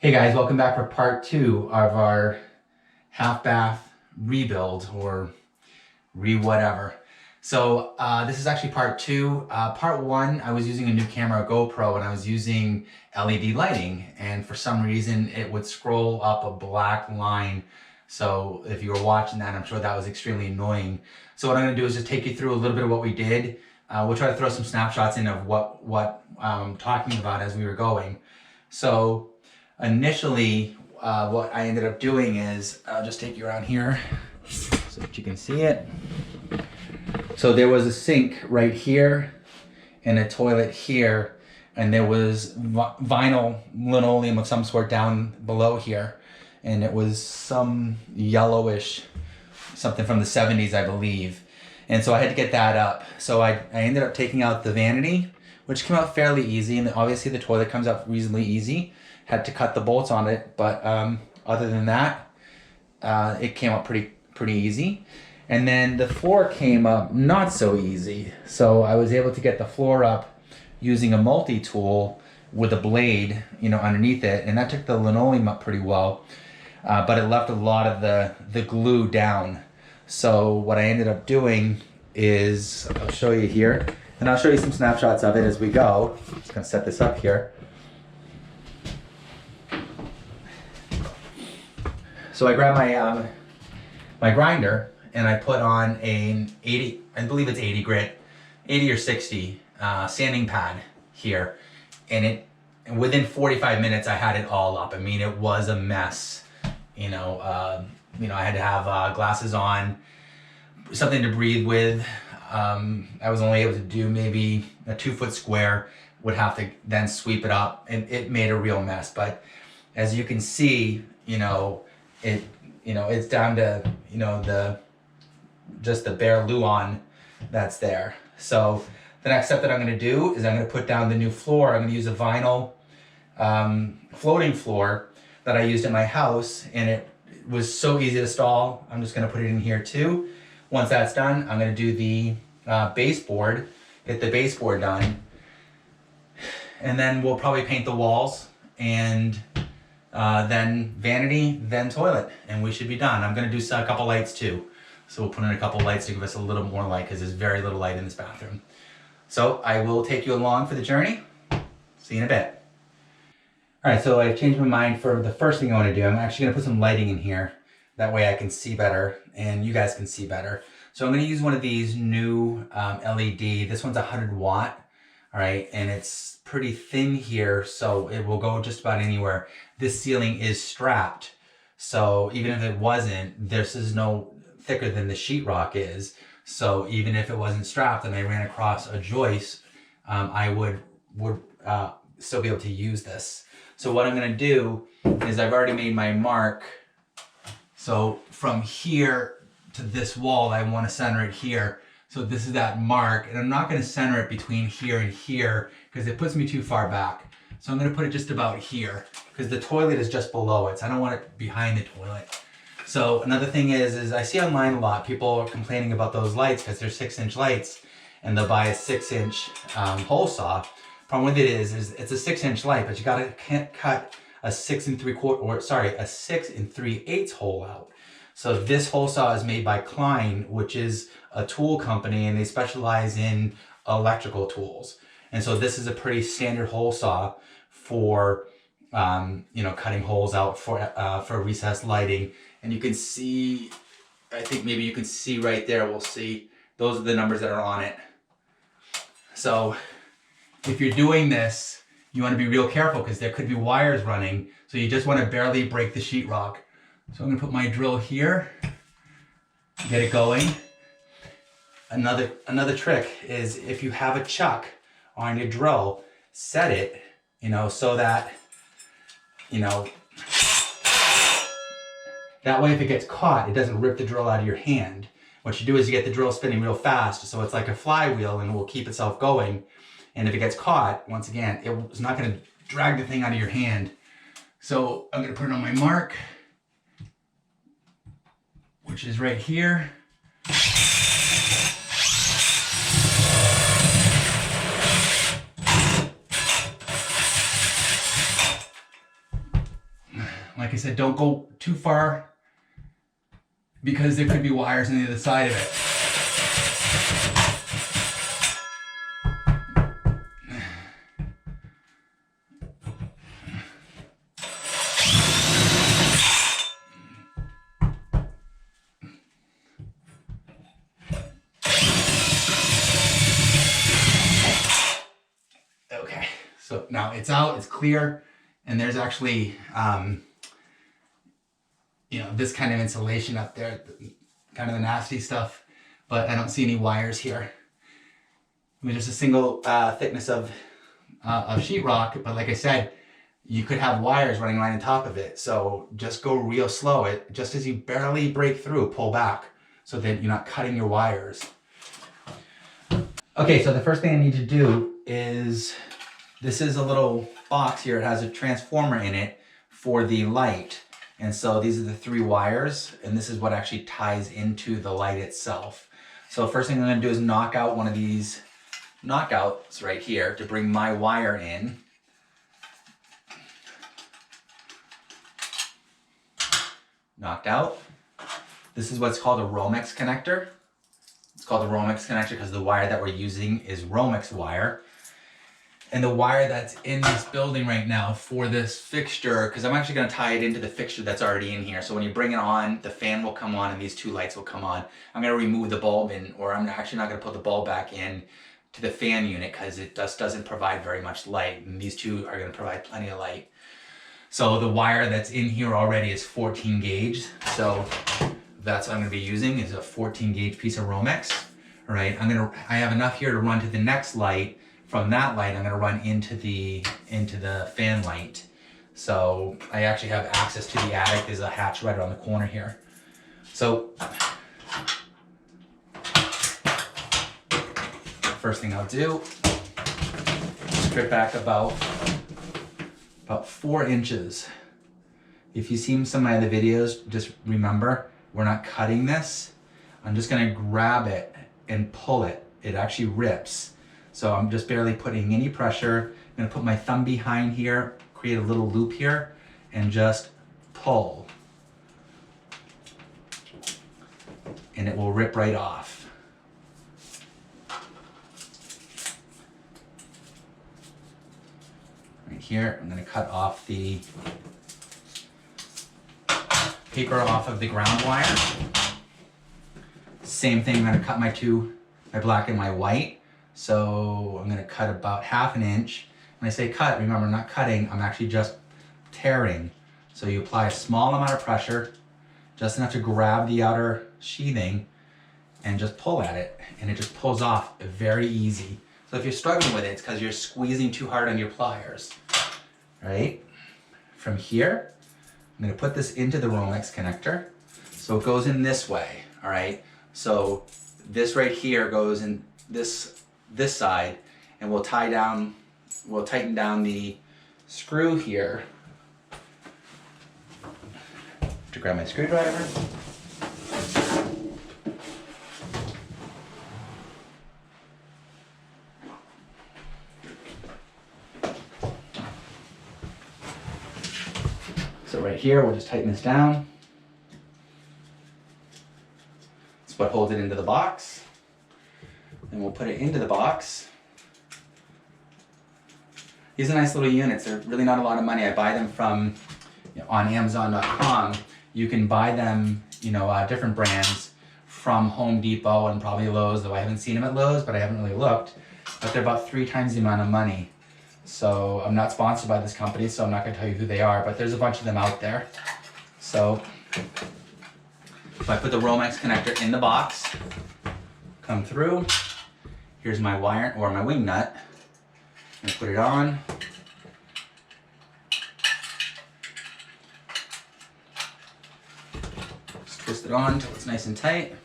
Hey guys, welcome back for part two of our half bath rebuild or whatever. So this is actually part two. Part one, I was using a new camera, a GoPro, and I was using LED lighting, and for some reason it would scroll up a black line. So if you were watching that, I'm sure that was extremely annoying. So what I'm gonna do is just take you through a little bit of what we did. We'll try to throw some snapshots in of what I'm talking about as we were going. So initially, what I ended up doing is, I'll just take you around here so that you can see it. So there was a sink right here and a toilet here, and there was vinyl linoleum of some sort down below here, and it was some yellowish, something from the 70s, I believe. And so I had to get that up. So I ended up taking out the vanity, which came out fairly easy, and obviously the toilet comes out reasonably easy. Had to cut the bolts on it, but other than that, it came up pretty easy. And then the floor came up not so easy. So I was able to get the floor up using a multi-tool with a blade, underneath it, and that took the linoleum up pretty well. But it left a lot of the glue down. So what I ended up doing is, I'll show you here, and I'll show you some snapshots of it as we go. I'm just gonna set this up here. So I grabbed my my grinder and I put on an 80, I believe it's 80 grit, 80 or 60 sanding pad here, and within 45 minutes I had it all up. I mean, it was a mess. I had to have glasses on, something to breathe with. I was only able to do maybe a 2-foot square. Would have to then sweep it up, and it made a real mess. But as you can see, it's down to just the bare luan that's there. So the next step that I'm going to do is I'm going to put down the new floor. I'm going to use a vinyl floating floor that I used in my house, and it was so easy to install. I'm just going to put it in here too. Once that's done, I'm going to do the baseboard, get the baseboard done, and then we'll probably paint the walls, and then vanity, then toilet, and we should be done. I'm going to do a couple lights too. So we'll put in a couple lights to give us a little more light, because there's very little light in this bathroom. So I will take you along for the journey. See you in a bit. All right, so I've changed my mind for the first thing I want to do. I'm actually going to put some lighting in here. That way I can see better and you guys can see better. So I'm going to use one of these new LED. This one's 100 watt. All right, and it's pretty thin here, so it will go just about anywhere. This ceiling is strapped, so even if it wasn't, this is no thicker than the sheetrock is. So even if it wasn't strapped and I ran across a joist, I would still be able to use this. So what I'm going to do is, I've already made my mark. So from here to this wall, I want to center it here. So this is that mark, and I'm not going to center it between here and here because it puts me too far back. So I'm going to put it just about here because the toilet is just below it. So I don't want it behind the toilet. So another thing is I see online a lot, people are complaining about those lights because they're 6-inch lights, and they'll buy a 6-inch hole saw. Problem with it is it's a 6-inch light, but you can't cut a 6 3/8 hole out. So this hole saw is made by Klein, which is a tool company, and they specialize in electrical tools. And so this is a pretty standard hole saw for cutting holes out for recessed lighting. And you can see, I think maybe you can see right there, we'll see, those are the numbers that are on it. So if you're doing this, you want to be real careful because there could be wires running. So you just want to barely break the sheetrock. So I'm going to put my drill here, get it going. Another trick is, if you have a chuck on your drill, set it, so that, that way if it gets caught, it doesn't rip the drill out of your hand. What you do is you get the drill spinning real fast, so it's like a flywheel and it will keep itself going. And if it gets caught, once again, it's not going to drag the thing out of your hand. So I'm going to put it on my mark, which is right here. like I said, don't go too far because there could be wires on the other side of it. Okay, so now it's out, it's clear, and there's actually, this kind of insulation up there, kind of the nasty stuff, but I don't see any wires here. I mean, just a single thickness of sheetrock, but like I said, you could have wires running right on top of it. So just go real slow. Just as you barely break through, pull back so that you're not cutting your wires. Okay, so the first thing I need to do is, this is a little box here. It has a transformer in it for the light. And so these are the 3 wires, and this is what actually ties into the light itself. So first thing I'm gonna do is knock out one of these knockouts right here to bring my wire in. Knocked out. This is what's called a Romex connector. It's called a Romex connector because the wire that we're using is Romex wire. And the wire that's in this building right now for this fixture, because I'm actually going to tie it into the fixture that's already in here. So when you bring it on, the fan will come on and these 2 lights will come on. I'm going to remove the bulb or I'm actually not going to put the bulb back in to the fan unit because it just doesn't provide very much light. And these 2 are going to provide plenty of light. So the wire that's in here already is 14 gauge. So that's what I'm going to be using, is a 14 gauge piece of Romex. All right, I have enough here to run to the next light. From that light, I'm going to run into the fan light. So I actually have access to the attic. There's a hatch right around the corner here. So first thing I'll do, strip back about 4 inches. If you've seen some of my other videos, just remember, we're not cutting this. I'm just going to grab it and pull it. It actually rips. So I'm just barely putting any pressure. I'm going to put my thumb behind here, create a little loop here, and just pull. And it will rip right off. Right here, I'm going to cut off the paper off of the ground wire. Same thing, I'm going to cut my black and my white. So I'm going to cut about 1/2 inch. When I say cut, remember, I'm not cutting, I'm actually just tearing. So you apply a small amount of pressure, just enough to grab the outer sheathing and just pull at it, and it just pulls off very easy. So if you're struggling with it, it's because you're squeezing too hard on your pliers. Right? From here, I'm going to put this into the Romex connector. So it goes in this way. All right? So this right here goes in this side, and we'll tighten down the screw here. To grab my screwdriver. So right here, we'll just tighten this down. That's what holds it into the box. Then we'll put it into the box. These are nice little units. They're really not a lot of money. I buy them from on Amazon.com. You can buy them, different brands from Home Depot and probably Lowe's, though I haven't seen them at Lowe's, but I haven't really looked. But they're about 3 times the amount of money. So I'm not sponsored by this company, so I'm not going to tell you who they are, but there's a bunch of them out there. So if I put the Romex connector in the box, come through, here's my wire or my wing nut, and put it on. Just twist it on until it's nice and tight.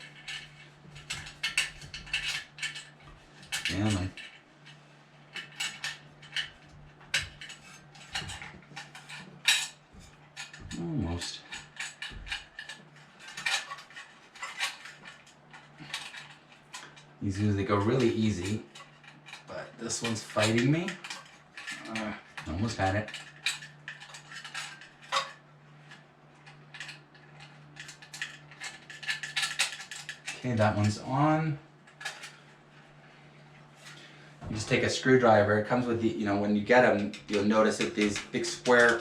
Yeah, man. Almost. These usually go really easy, but this one's fighting me. Almost had it. Okay, that one's on. You just take a screwdriver. It comes with the, when you get them, you'll notice that these big square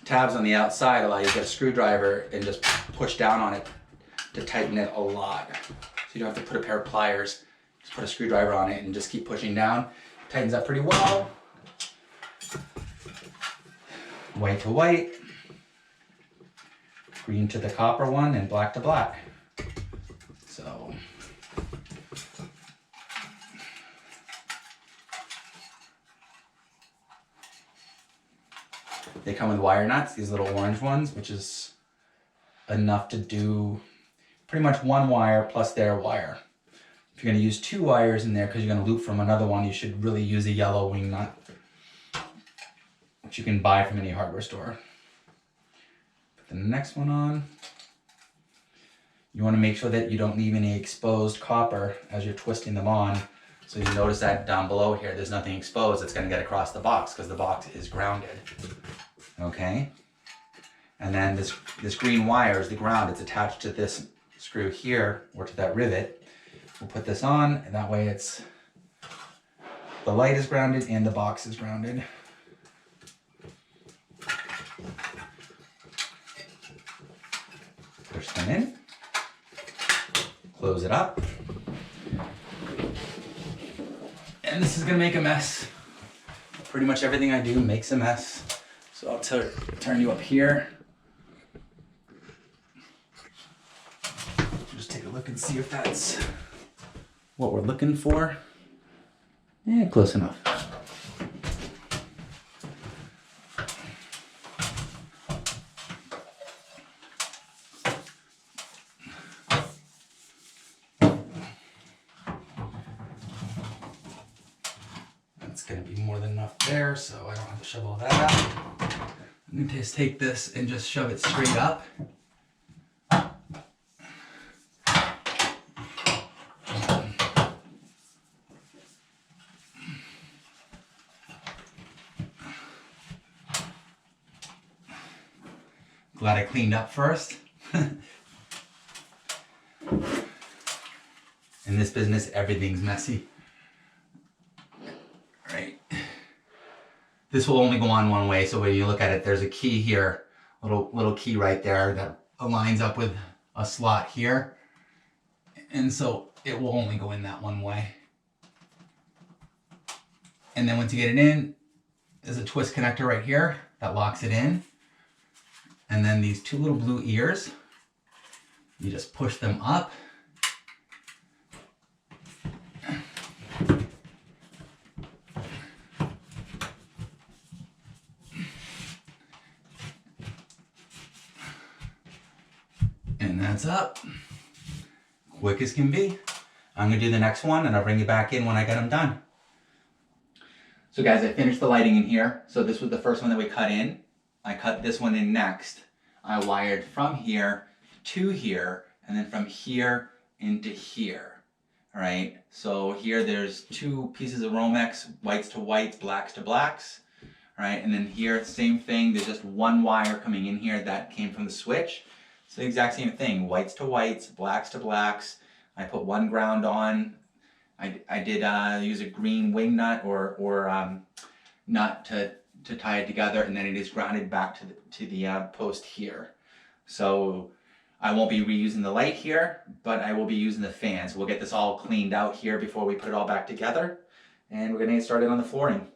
tabs on the outside allow you to get a screwdriver and just push down on it to tighten it a lot. So you don't have to put a pair of pliers. Just put a screwdriver on it and just keep pushing down. Tightens up pretty well. White to white. Green to the copper one and black to black. So they come with wire nuts, these little orange ones, which is enough to do pretty much one wire plus their wire. If you're going to use 2 wires in there because you're going to loop from another one, you should really use a yellow wing nut, which you can buy from any hardware store. Put the next one on. You want to make sure that you don't leave any exposed copper as you're twisting them on. So you notice that down below here, there's nothing exposed that's going to get across the box because the box is grounded. Okay? And then this green wire is the ground. It's attached to this screw here or to that rivet. We'll put this on, and that way it's the light is grounded and the box is grounded. Push them in. Close it up. And this is gonna make a mess. Pretty much everything I do makes a mess. So I'll turn you up here. Just take a look and see if that's what we're looking for. Yeah, close enough. That's gonna be more than enough there, so I don't have to shove all that out. I'm gonna just take this and just shove it straight up. Glad I cleaned up first. In this business, everything's messy. Right. This will only go on one way, so when you look at it, there's a key here, little key right there that aligns up with a slot here. And so it will only go in that one way. And then once you get it in, there's a twist connector right here that locks it in. And then these 2 little blue ears, you just push them up. And that's up. Quick as can be. I'm gonna do the next one and I'll bring you back in when I get them done. So guys, I finished the lighting in here. So this was the first one that we cut in. I cut this one in next. I wired from here to here, and then from here into here. All right, so here there's 2 pieces of Romex, whites to whites, blacks to blacks. All right, and then here, same thing, there's just 1 wire coming in here that came from the switch. So the exact same thing, whites to whites, blacks to blacks. I put 1 ground on. I did use a green wing nut or nut to tie it together, and then it is grounded back to the post here. So I won't be reusing the light here, but I will be using the fans. We'll get this all cleaned out here before we put it all back together, and we're gonna get started on the flooring.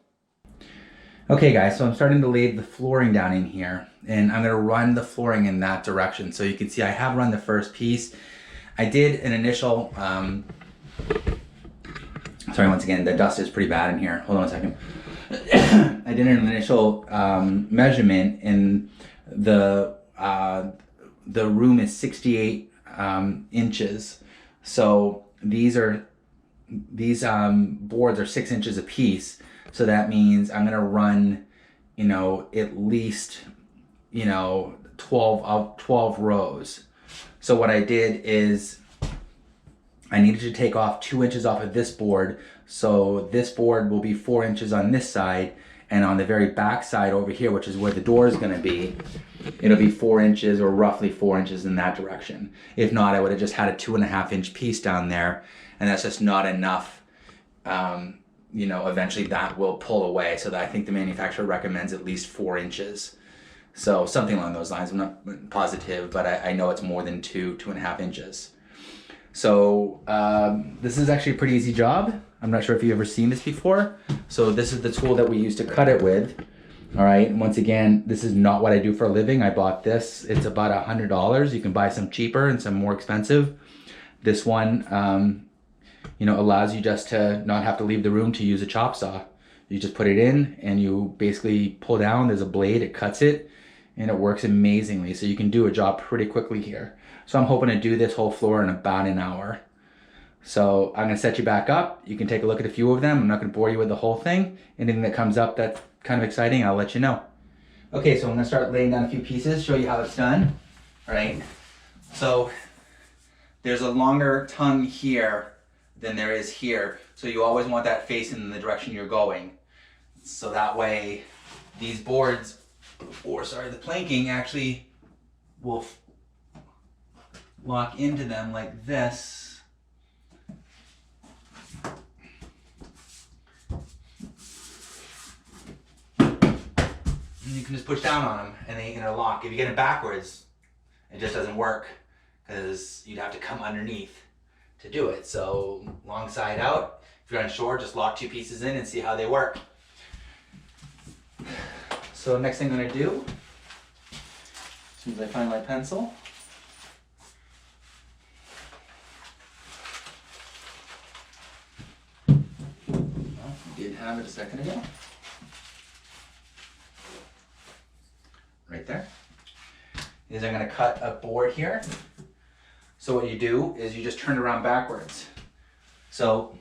Okay guys, so I'm starting to lay the flooring down in here, and I'm gonna run the flooring in that direction. So you can see I have run the first piece. I did an initial, sorry, once again, the dust is pretty bad in here. Hold on a second. I did an initial measurement, and the room is 68 inches. So these boards are 6 inches a piece. So that means I'm gonna run, at least, 12 rows. So what I did is I needed to take off 2 inches off of this board. So this board will be 4 inches on this side, And on the very back side over here, which is where the door is gonna be, it'll be 4 inches or roughly 4 inches in that direction. If not, I would have just had a 2.5 inch piece down there, and that's just not enough. You know, eventually that will pull away. So that I think the manufacturer recommends at least 4 inches. So something along those lines. I'm not positive, but I know it's more than 2.5 inches. So this is actually a pretty easy job. I'm not sure if you've ever seen this before. So this is the tool that we use to cut it with. All right, and once again, this is not what I do for a living. I bought this. It's about $100. You can buy some cheaper and some more expensive. This one, you know, allows you just to not have to leave the room to use a chop saw. You just put it in and you basically pull down. There's a blade, it cuts it, and it works amazingly. So you can do a job pretty quickly here. So I'm hoping to do this whole floor in about an hour. So I'm gonna set you back up. You can take a look at a few of them. I'm not gonna bore you with the whole thing. Anything that comes up that's kind of exciting, I'll let you know. Okay, so I'm gonna start laying down a few pieces, show you how it's done. All right, so there's a longer tongue here than there is here. So you always want that facing in the direction you're going. So that way these boards, or sorry, the planking actually will lock into them like this. And you can just push down on them and they interlock. If you get it backwards, it just doesn't work because you'd have to come underneath to do it. So long side out. If you're unsure, just lock 2 pieces in and see how they work. So next thing I'm gonna do, as soon as I find my pencil, well, I did have it a second ago. Right there, is I'm gonna cut a board here. So what you do is you just turn it around backwards. So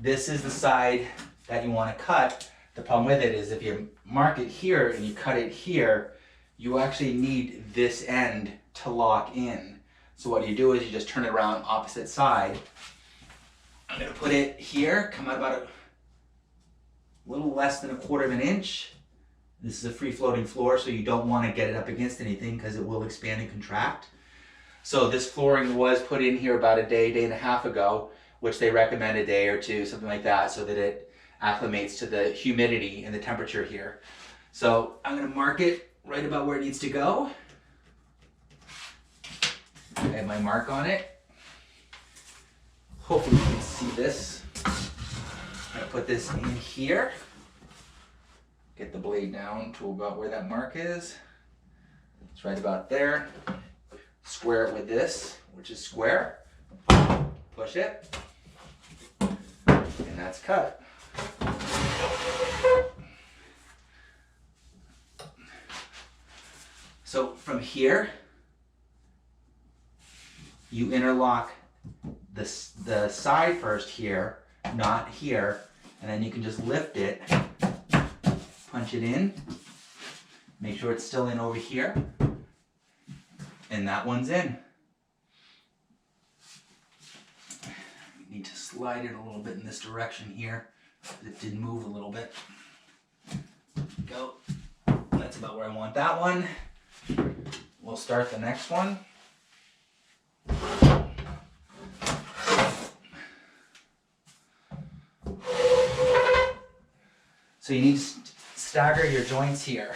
this is the side that you wanna cut. The problem with it is if you mark it here and you cut it here, you actually need this end to lock in. So what you do is you just turn it around opposite side. I'm gonna put it here, come out about a little less than 1/4 of an inch. This is a free floating floor, so you don't want to get it up against anything because it will expand and contract. So this flooring was put in here about a day and a half ago, which they recommend a day or 2, something like that, so that it acclimates to the humidity and the temperature here. So I'm going to mark it right about where it needs to go. I have my mark on it. Hopefully you can see this. I'm going to put this in here. Get the blade down to about where that mark is. It's right about there. Square it with this, which is square. Push it, and that's cut. So from here, you interlock the side first here, not here, and then you can just lift it. Punch it in, make sure it's still in over here, and that one's in. Need to slide it a little bit in this direction here. It did move a little bit. Go. That's about where I want that one. We'll start the next one. So you need to stagger your joints here,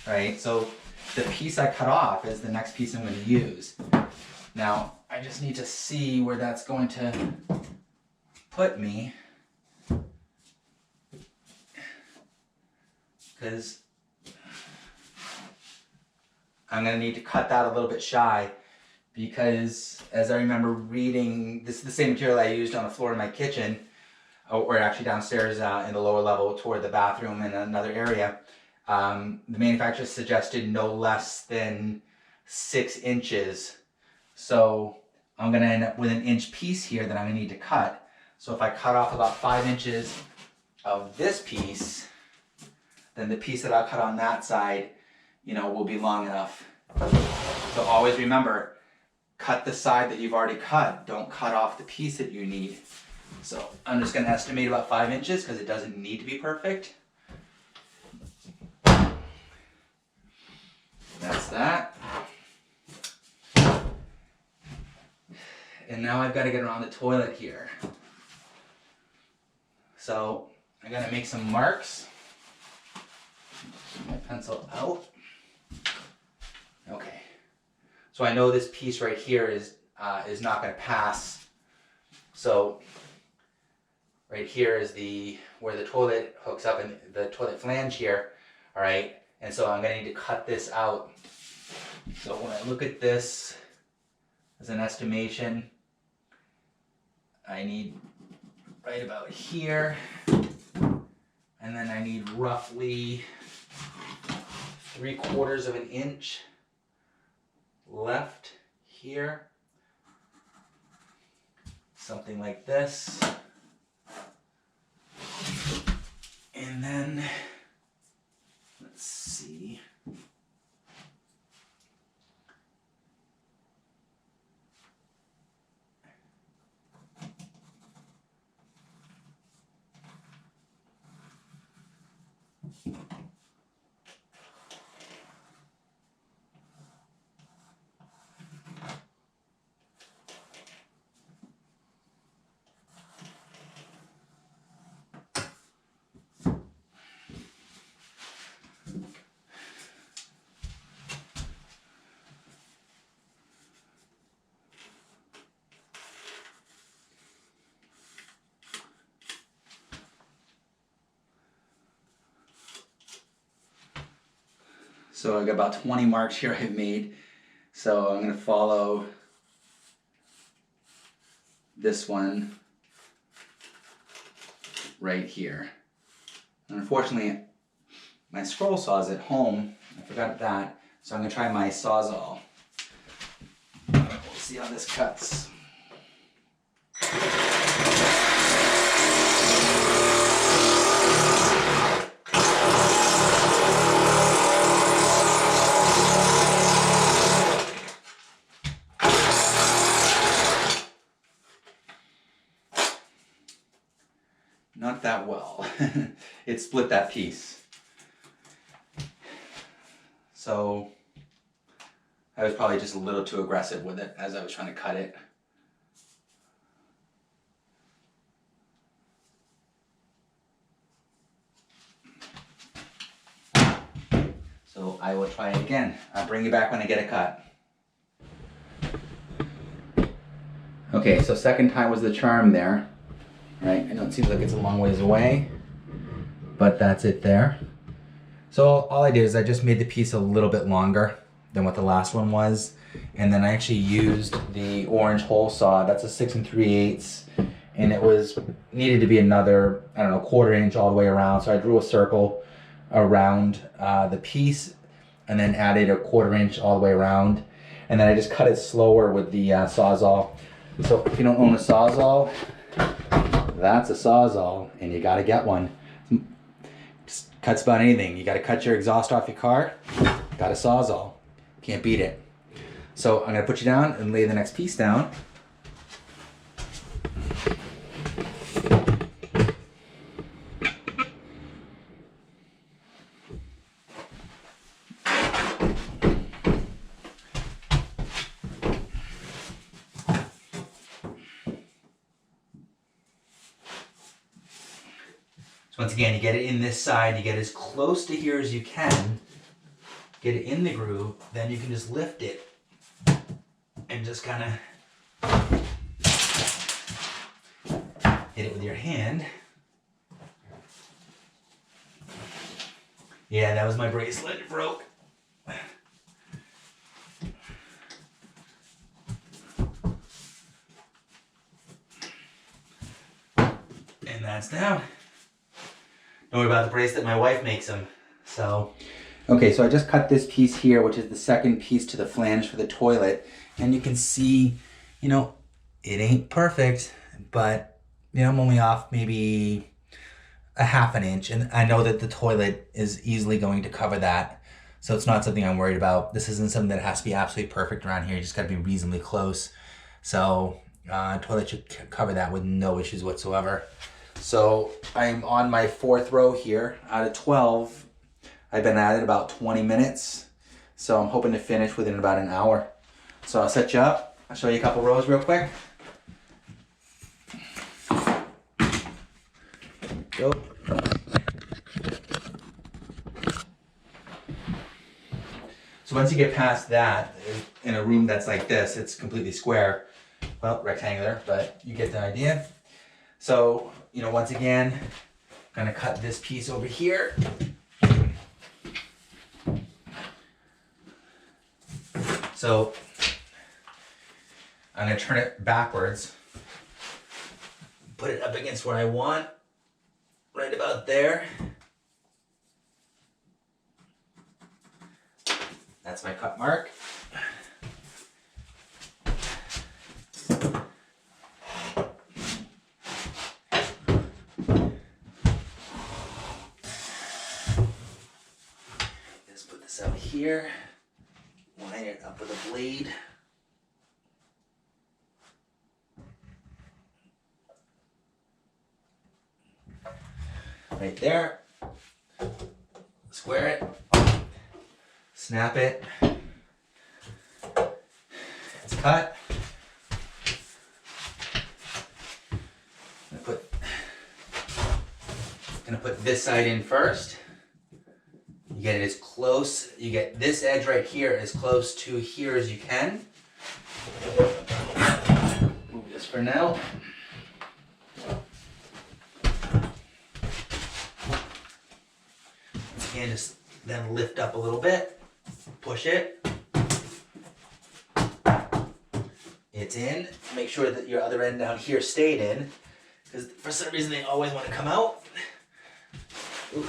right? So the piece I cut off is the next piece I'm going to use. Now, I just need to see where that's going to put me, because I'm going to need to cut that a little bit shy, because as I remember reading, this is the same material I used on the floor in my kitchen, or actually downstairs in the lower level toward the bathroom and another area. The manufacturer suggested no less than 6 inches. So I'm gonna end up with an inch piece here that I'm gonna need to cut. So if I cut off about 5 inches of this piece, then the piece that I'll cut on that side, you know, will be long enough. So always remember, cut the side that you've already cut. Don't cut off the piece that you need. So I'm just gonna estimate about 5 inches because it doesn't need to be perfect. That's that. And now I've got to get around the toilet here. So I gotta make some marks. Get my pencil out. Okay. So I know this piece right here is not gonna pass. So right here is where the toilet hooks up and the toilet flange here. All right. And so I'm gonna need to cut this out. So when I look at this as an estimation, I need right about here, and then I need roughly 3/4 of an inch left here, something like this, and then let's see. So I got about 20 marks here I've made. So I'm going to follow this one right here. And unfortunately, my scroll saw is at home. I forgot that. So I'm going to try my Sawzall. We'll see how this cuts. Not that well. It split that piece. So I was probably just a little too aggressive with it as I was trying to cut it. So I will try it again. I'll bring you back when I get it cut. Okay, so second time was the charm there. Right, I know it seems like it's a long ways away, but that's it there. So all I did is I just made the piece a little bit longer than what the last one was, and then I actually used the orange hole saw. That's a 6 3/8, and it was needed to be another, I don't know, 1/4 inch all the way around. So I drew a circle around the piece, and then added a 1/4 inch all the way around, and then I just cut it slower with the Sawzall. So if you don't own a Sawzall, that's a Sawzall, and you gotta get one. Just cuts about anything. You gotta cut your exhaust off your car, got a Sawzall. Can't beat it. So I'm gonna put you down and lay the next piece down. Once again, you get it in this side, you get as close to here as you can, get it in the groove, then you can just lift it and just kind of hit it with your hand. Yeah, that was my bracelet, it broke. And that's down. Don't worry about the bracelet, my wife makes them. So, okay, so I just cut this piece here, which is the second piece to the flange for the toilet. And you can see, you know, it ain't perfect, but, you know, I'm only off maybe a 1/2 inch. And I know that the toilet is easily going to cover that. So it's not something I'm worried about. This isn't something that has to be absolutely perfect around here. You just gotta be reasonably close. So Toilet should cover that with no issues whatsoever. So I'm on my 4th row here. Out of 12, I've been at it about 20 minutes. So I'm hoping to finish within about an hour. So I'll set you up. I'll show you a couple rows real quick. Go. So once you get past that, in a room that's like this, it's completely square. Well, rectangular, but you get the idea. So, you know, once again, I'm gonna cut this piece over here. So I'm gonna turn it backwards, put it up against where I want, right about there. That's my cut mark. Just put this out here, line it up with a blade. Right there. Square it. Snap it. It's cut. I'm gonna put this side in first. You get it as close, you get this edge right here as close to here as you can. Move this for now. And just then lift up a little bit, push it. It's in. Make sure that your other end down here stayed in, because for some reason they always want to come out. Ooh.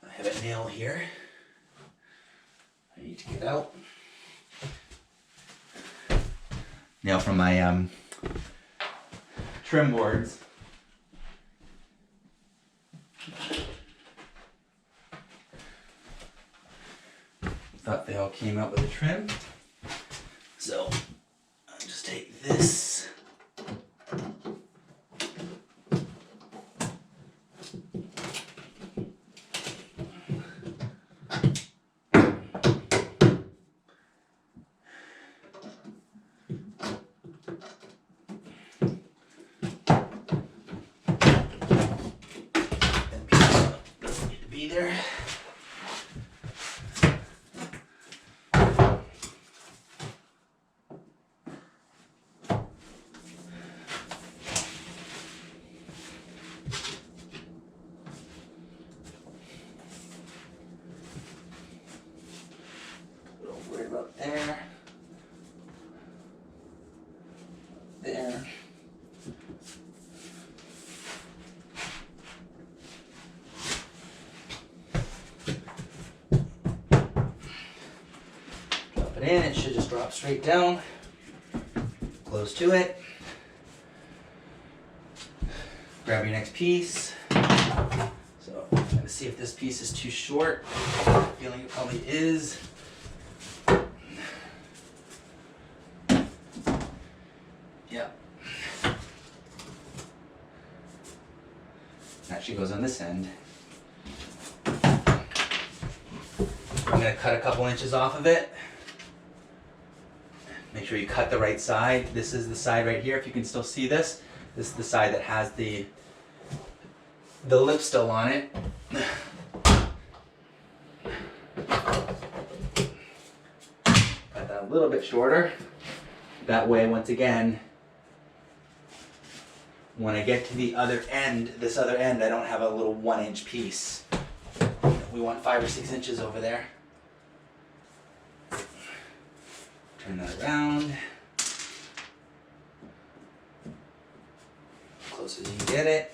I have a nail here. I need to get out. Nail from my trim boards. Thought they all came out with a trim. So I'll just take this. That piece doesn't need to be there. There. There. Drop it in, it should just drop straight down. Close to it. Grab your next piece. So I'm gonna see if this piece is too short. I'm feeling it probably is. Actually goes on this end. I'm going to cut a couple inches off of it. Make sure you cut the right side. This is the side right here, if you can still see this. This is the side that has the lip still on it. Cut that a little bit shorter. That way, once again, when I get to the other end, this other end, I don't have a little 1-inch piece. We want 5 or 6 inches over there. Turn that around. Close as you can get it.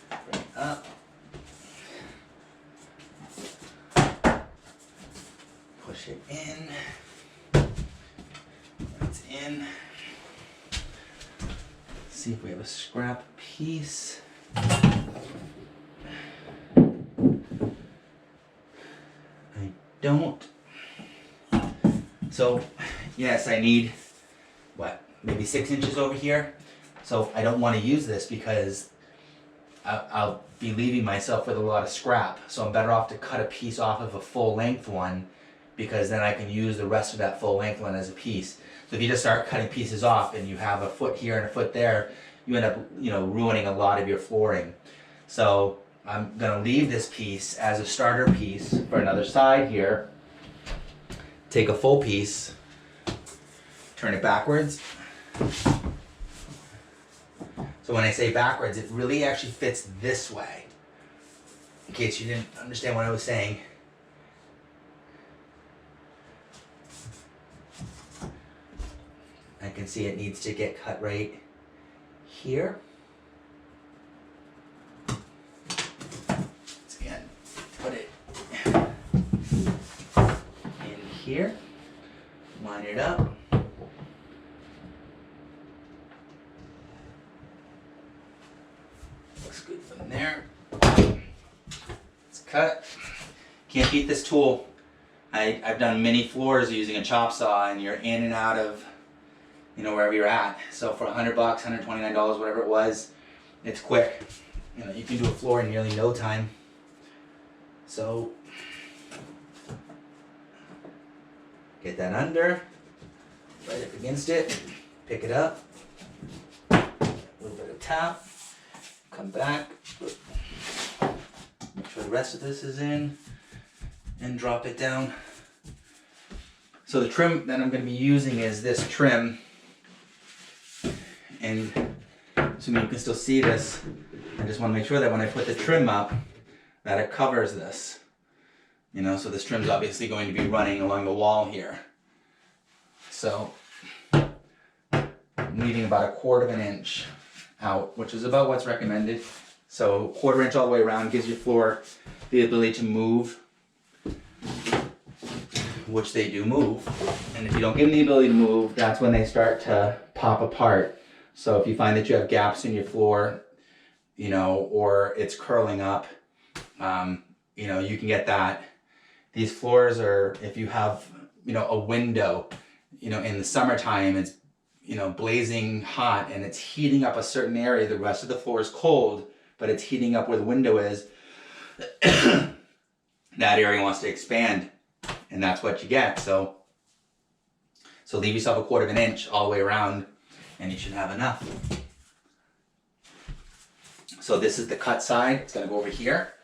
Bring it up. Push it in. It's in. See if we have a scrap piece. I don't. So, yes, I need, what, maybe 6 inches over here. So I don't want to use this because I'll be leaving myself with a lot of scrap. So I'm better off to cut a piece off of a full length one, because then I can use the rest of that full length one as a piece. So if you just start cutting pieces off and you have a foot here and a foot there, you end up, ruining a lot of your flooring. So I'm gonna leave this piece as a starter piece for another side here. Take a full piece, turn it backwards. So when I say backwards, it really actually fits this way. In case you didn't understand what I was saying. I can see it needs to get cut right here. Let's again put it in here, line it up. Looks good from there. It's cut. Can't beat this tool. I've done many floors using a chop saw, and you're in and out of wherever you're at. So for $100, $129, whatever it was, it's quick. You can do a floor in nearly no time. So get that under, right up against it, pick it up, a little bit of tap, come back, make sure the rest of this is in, and drop it down. So the trim that I'm going to be using is this trim. And assuming you can still see this, I just want to make sure that when I put the trim up, that it covers this. So this trim's obviously going to be running along the wall here. So I'm leaving about 1/4 inch out, which is about what's recommended. So 1/4 inch all the way around gives your floor the ability to move, which they do move. And if you don't give them the ability to move, that's when they start to pop apart. So if you find that you have gaps in your floor, or it's curling up, you can get that. These floors are, if you have, a window, in the summertime, it's, blazing hot and it's heating up a certain area. The rest of the floor is cold, but it's heating up where the window is. That area wants to expand, and that's what you get. So leave yourself 1/4 inch all the way around, and you should have enough. So this is the cut side. It's gonna go over here.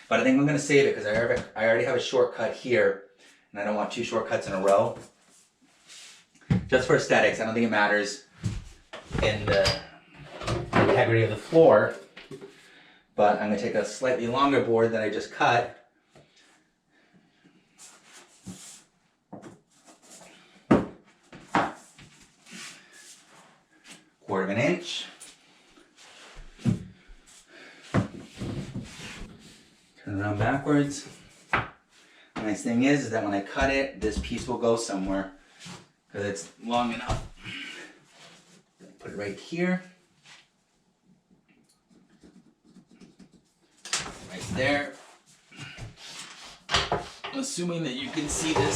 But I think I'm gonna save it because I already have a shortcut here, and I don't want 2 shortcuts in a row. Just for aesthetics, I don't think it matters in the integrity of the floor. But I'm gonna take a slightly longer board that I just cut. Quarter of an inch. Turn around backwards. The nice thing is that when I cut it, this piece will go somewhere because it's long enough. Put it right here. Right there. Assuming that you can see this.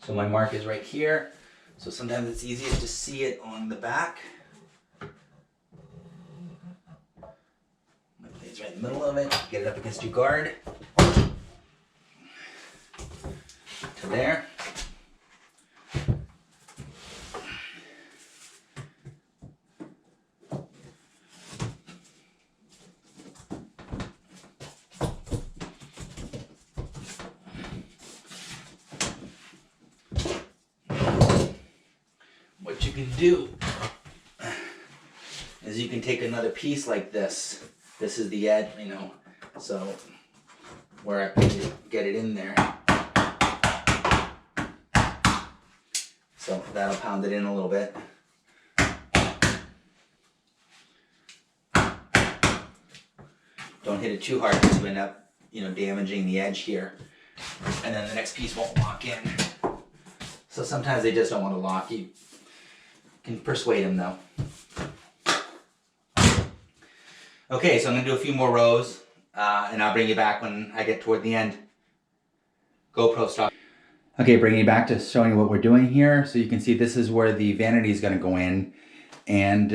So my mark is right here. So sometimes it's easiest to see it on the back. My blade's right in the middle of it. Get it up against your guard. To there. What you can do is you can take another piece like this. This is the edge, so where I can get it in there. So that'll pound it in a little bit. Don't hit it too hard because you end up, damaging the edge here. And then the next piece won't lock in. So sometimes they just don't want to lock. You can persuade them though. Okay, so I'm going to do a few more rows, and I'll bring you back when I get toward the end. GoPro stop. Okay, bringing you back to showing you what we're doing here. So you can see this is where the vanity is going to go in. And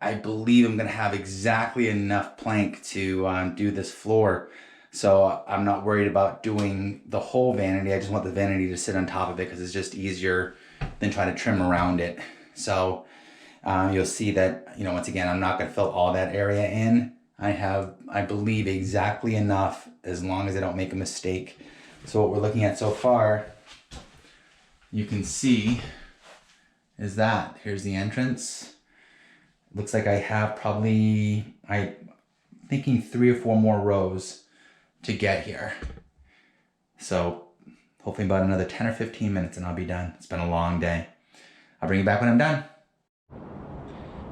I believe I'm going to have exactly enough plank to do this floor. So I'm not worried about doing the whole vanity. I just want the vanity to sit on top of it because it's just easier than trying to trim around it. So you'll see that, you know, once again, I'm not going to fill all that area in. I have, I believe, exactly enough as long as I don't make a mistake. So what we're looking at so far, you can see, is that. Here's the entrance. Looks like I have probably, I'm thinking 3 or 4 more rows to get here. So hopefully about another 10 or 15 minutes and I'll be done. It's been a long day. I'll bring you back when I'm done.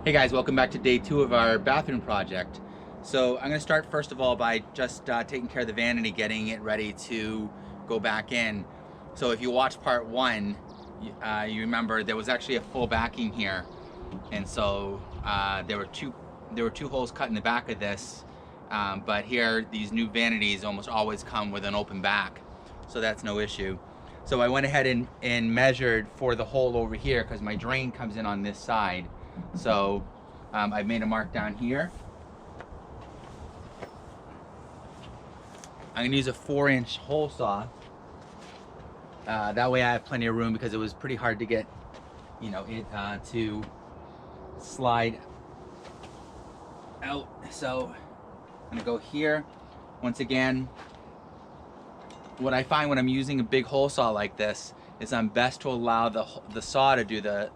Hey guys, welcome back to day 2 of our bathroom project. So I'm gonna start first of all by just taking care of the vanity, getting it ready to go back in. So if you watched part 1, you remember there was actually a full backing here. And so there were two holes cut in the back of this, but here these new vanities almost always come with an open back, so that's no issue. So I went ahead and measured for the hole over here because my drain comes in on this side. So I've made a mark down here. I'm gonna use a 4-inch hole saw. That way I have plenty of room because it was pretty hard to get, you know, it to slide out. So I'm gonna go here. Once again, what I find when I'm using a big hole saw like this is I'm best to allow the saw to do the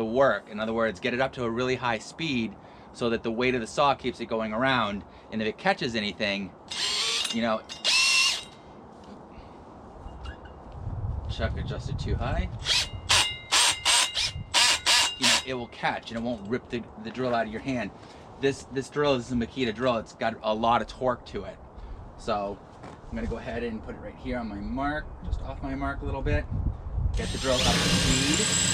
work. In other words, get it up to a really high speed so that the weight of the saw keeps it going around, and if it catches anything, you know, chuck adjusted too high, you know, it will catch and it won't rip the drill out of your hand. This drill is a Makita drill. It's got a lot of torque to it. So I'm gonna go ahead and put it right here on my mark, just off my mark a little bit. Get the drill up to speed.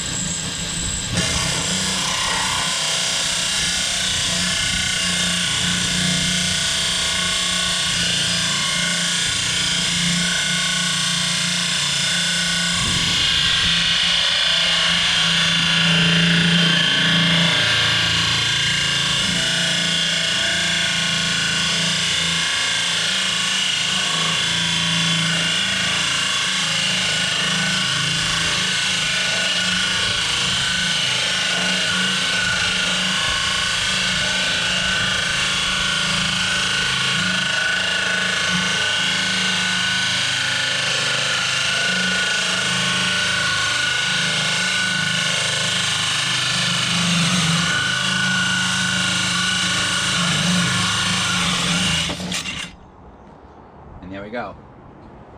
And there we go.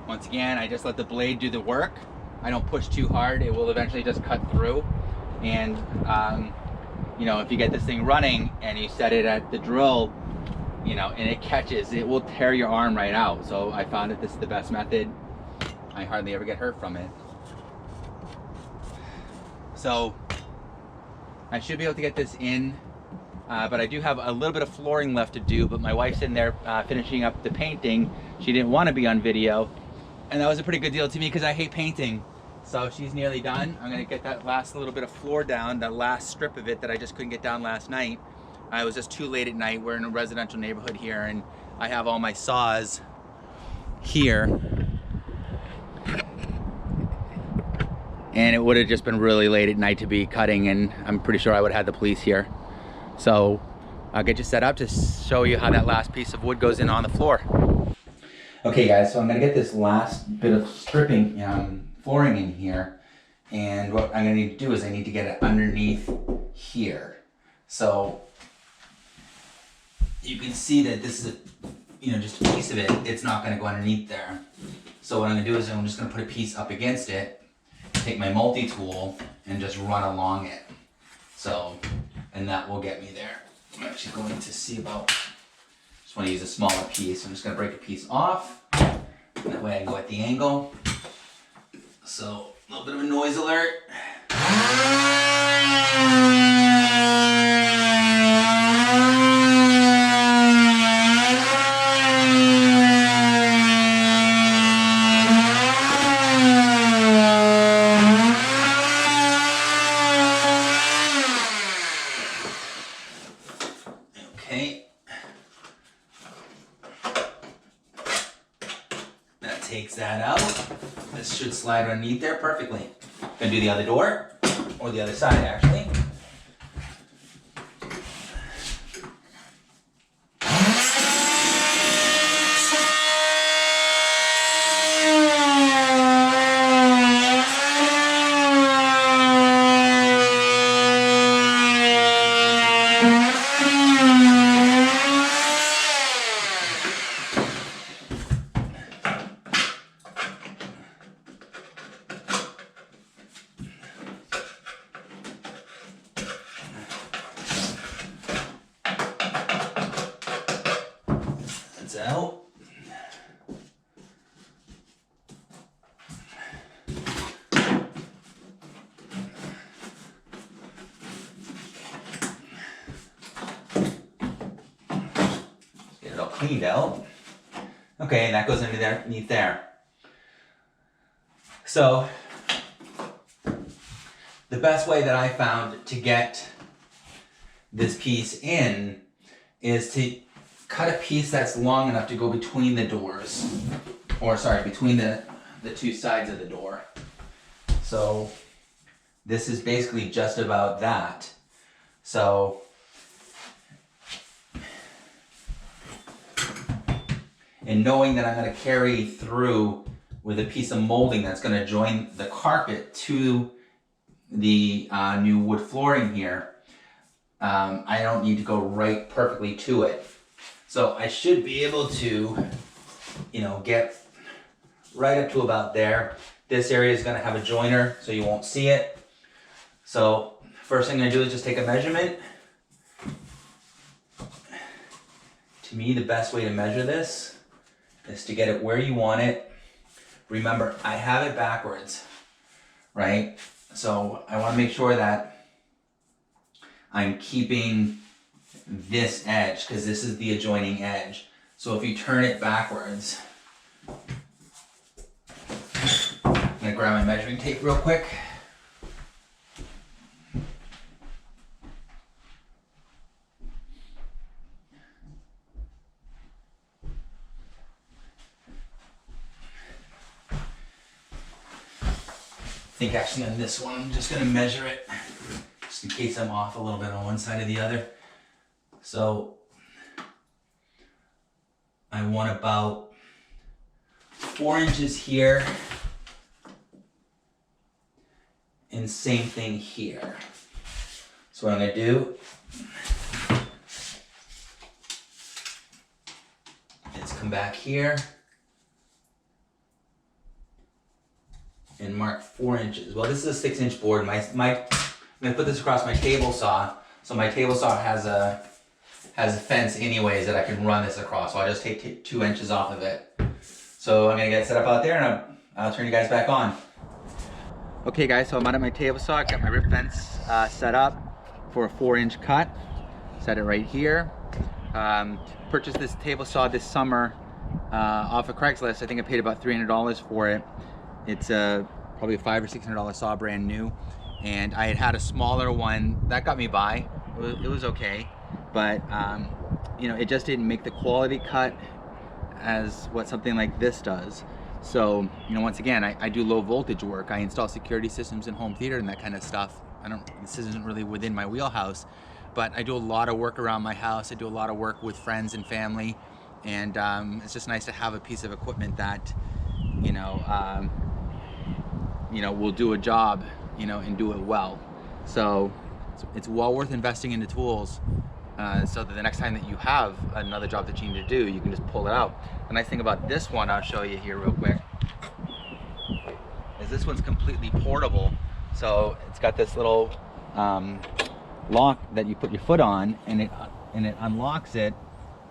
Once again, I just let the blade do the work. I don't push too hard. It will eventually just cut through. And you know, if you get this thing running and you set it at the drill, you know, and it catches, it will tear your arm right out. So I found that this is the best method. I hardly ever get hurt from it. So I should be able to get this in, but I do have a little bit of flooring left to do, but my wife's in there finishing up the painting. She didn't want to be on video, and that was a pretty good deal to me because I hate painting. So she's nearly done. I'm gonna get that last little bit of floor down, that last strip of it that I just couldn't get down last night. I was just too late at night. We're in a residential neighborhood here, and I have all my saws here. And it would have just been really late at night to be cutting, and I'm pretty sure I would have had the police here. So I'll get you set up to show you how that last piece of wood goes in on the floor. Okay guys, so I'm gonna get this last bit of stripping flooring in here, and what I'm gonna need to do is I need to get it underneath here. So you can see that this is just a piece of it. It's not gonna go underneath there. So what I'm gonna do is I'm just gonna put a piece up against it, take my multi-tool and just run along it. So, and that will get me there. I'm actually going to see about, just want to use a smaller piece. I'm just going to break a piece off. That way I go at the angle. So, a little bit of a noise alert. takes that out. This should slide underneath there perfectly. Gonna do the other door, or the other side actually. Out. Get it all cleaned out. Okay, and that goes underneath there. So the best way that I found to get this piece in is to cut a piece that's long enough to go between the doors, or sorry, between the two sides of the door. So this is basically just about that. So and knowing that I'm going to carry through with a piece of molding that's going to join the carpet to the new wood flooring here, I don't need to go right perfectly to it. So I should be able to, get right up to about there. This area is going to have a joiner, so you won't see it. So first thing I'm going to do is just take a measurement. To me, the best way to measure this is to get it where you want it. Remember, I have it backwards, right? So I want to make sure that I'm keeping this edge, because this is the adjoining edge. So if you turn it backwards, I'm gonna grab my measuring tape real quick. I think actually on this one, I'm just gonna measure it, just in case I'm off a little bit on one side or the other. So I want about 4 inches here, and same thing here. So what I'm gonna do is come back here and mark 4 inches. Well, this is a 6-inch board. I'm gonna put this across my table saw. So my table saw has a fence anyways that I can run this across. So I'll just take 2 inches off of it. So I'm gonna get set up out there, and I'll turn you guys back on. Okay guys, so I'm out at my table saw, got my rip fence set up for a 4-inch cut. Set it right here. Purchased this table saw this summer off of Craigslist. I think I paid about $300 for it. It's probably a $500 or $600 saw, brand new. And I had a smaller one that got me by. It was okay, but it just didn't make the quality cut as what something like this does. So once again, I do low voltage work. I install security systems in home theater and that kind of stuff. This isn't really within my wheelhouse, but I do a lot of work around my house. I do a lot of work with friends and family, and it's just nice to have a piece of equipment that will do a job and do it well. So it's well worth investing into tools so that the next time that you have another job that you need to do, you can just pull it out. The nice thing about this one, I'll show you here real quick, is this one's completely portable. So it's got this little lock that you put your foot on, and it unlocks it,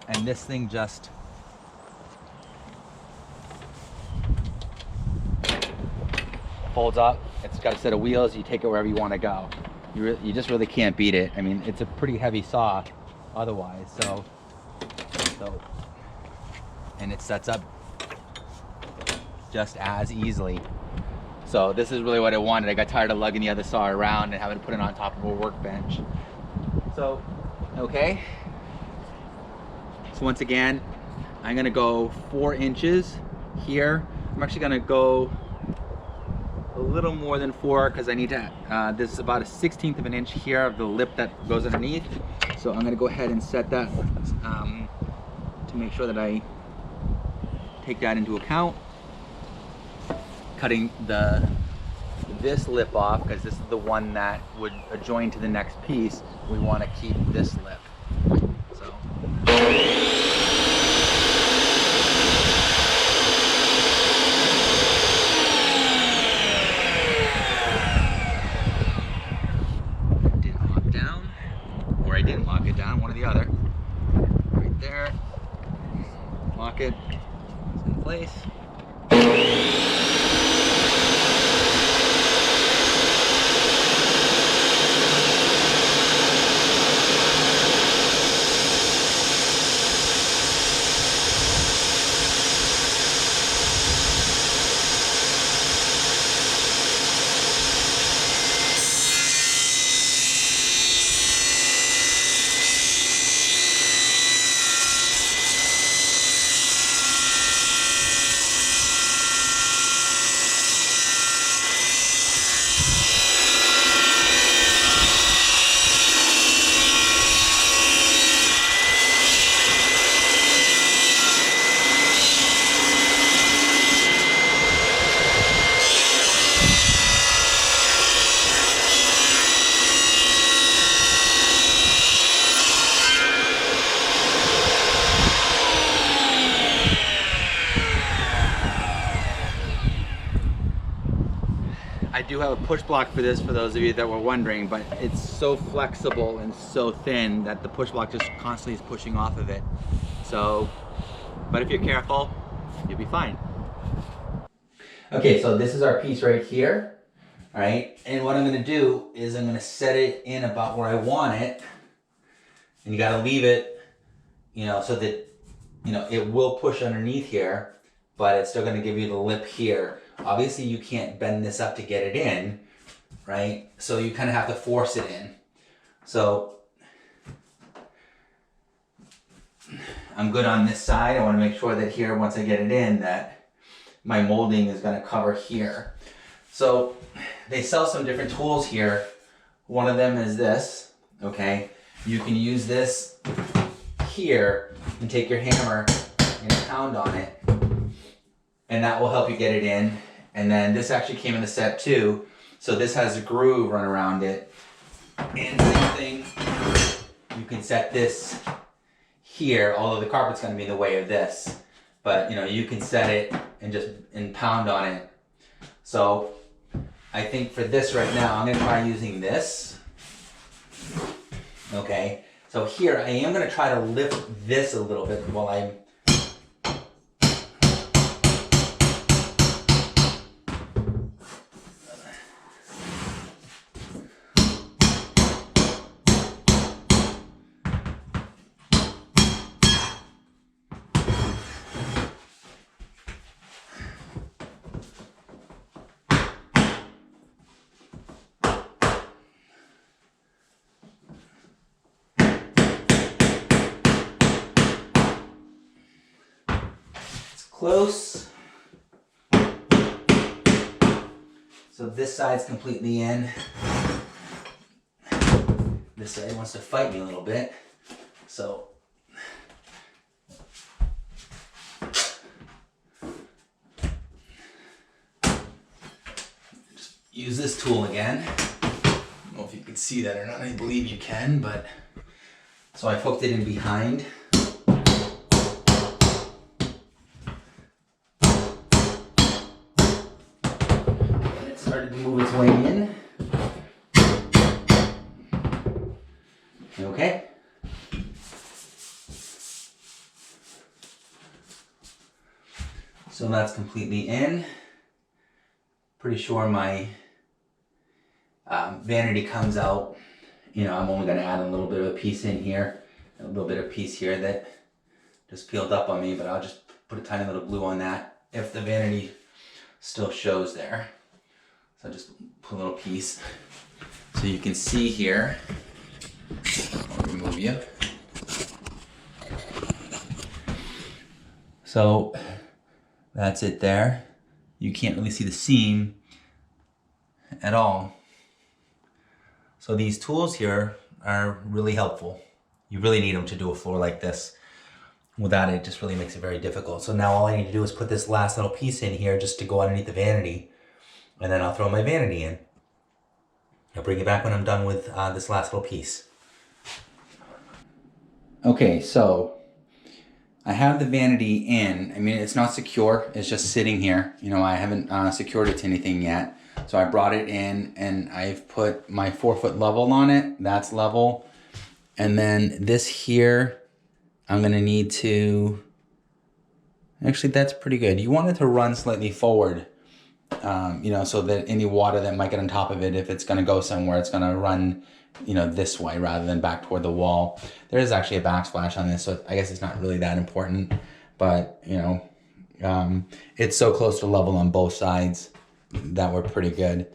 and this thing just folds up. It's got a set of wheels. You take it wherever you want to go. You just really can't beat it. I mean, it's a pretty heavy saw otherwise. So and it sets up just as easily. So this is really what I wanted. I got tired of lugging the other saw around and having to put it on top of a workbench. So, okay. So once again, I'm gonna go 4 inches here I'm actually gonna go a little more than 4 because I need to, this is about a 1/16 of an inch here of the lip that goes underneath. So I'm gonna go ahead and set that to make sure that I take that into account. Cutting this lip off because this is the one that would adjoin to the next piece. We want to keep this lip. So. Didn't lock down, or I didn't lock it down, one or the other. Right there. Lock it. It's in place. I do have a push block for this, for those of you that were wondering, but it's so flexible and so thin that the push block just constantly is pushing off of it. So, but if you're careful, you'll be fine. Okay, so this is our piece right here, all right? And what I'm gonna do is I'm gonna set it in about where I want it, and you gotta leave it, you know, so that, you know, it will push underneath here, but it's still gonna give you the lip here. Obviously you can't bend this up to get it in, right? So you kind of have to force it in. So I'm good on this side. I want to make sure that here, once I get it in, that my molding is going to cover here. So they sell some different tools here. One of them is this, okay? You can use this here and take your hammer and pound on it, and that will help you get it in. And then this actually came in the set too. So this has a groove run around it. And same thing, you can set this here, although the carpet's gonna be in the way of this. But you know, you can set it and pound on it. So I think for this right now, I'm gonna try using this. Okay, so here I am gonna try to lift this a little bit while I'm close. So this side's completely in. This side wants to fight me a little bit. So just use this tool again. I don't know if you can see that or not. I believe you can, but so I've hooked it in behind. Started to move its way in. Okay. So that's completely in. Pretty sure my vanity comes out. You know, I'm only going to add a little bit of a piece in here, a little bit of piece here that just peeled up on me, but I'll just put a tiny little glue on that if the vanity still shows there. So I just put a little piece so you can see here. I'll remove you. So that's it there. you can't really see the seam at all. So these tools here are really helpful. You really need them to do a floor like this. Without it, it just really makes it very difficult. So now all I need to do is put this last little piece in here just to go underneath the vanity, and then I'll throw my vanity in. I'll bring it back when I'm done with this last little piece. Okay, so I have the vanity in. I mean, it's not secure, it's just sitting here. You know, I haven't secured it to anything yet. So I brought it in and I've put my 4-foot level on it. That's level. And then this here, I'm gonna need to, actually that's pretty good. You want it to run slightly forward, you know, so that any water that might get on top of it, if it's gonna go somewhere, it's gonna run, you know, this way rather than back toward the wall. There is actually a backsplash on this, so I guess it's not really that important, but you know, it's so close to level on both sides that we're pretty good.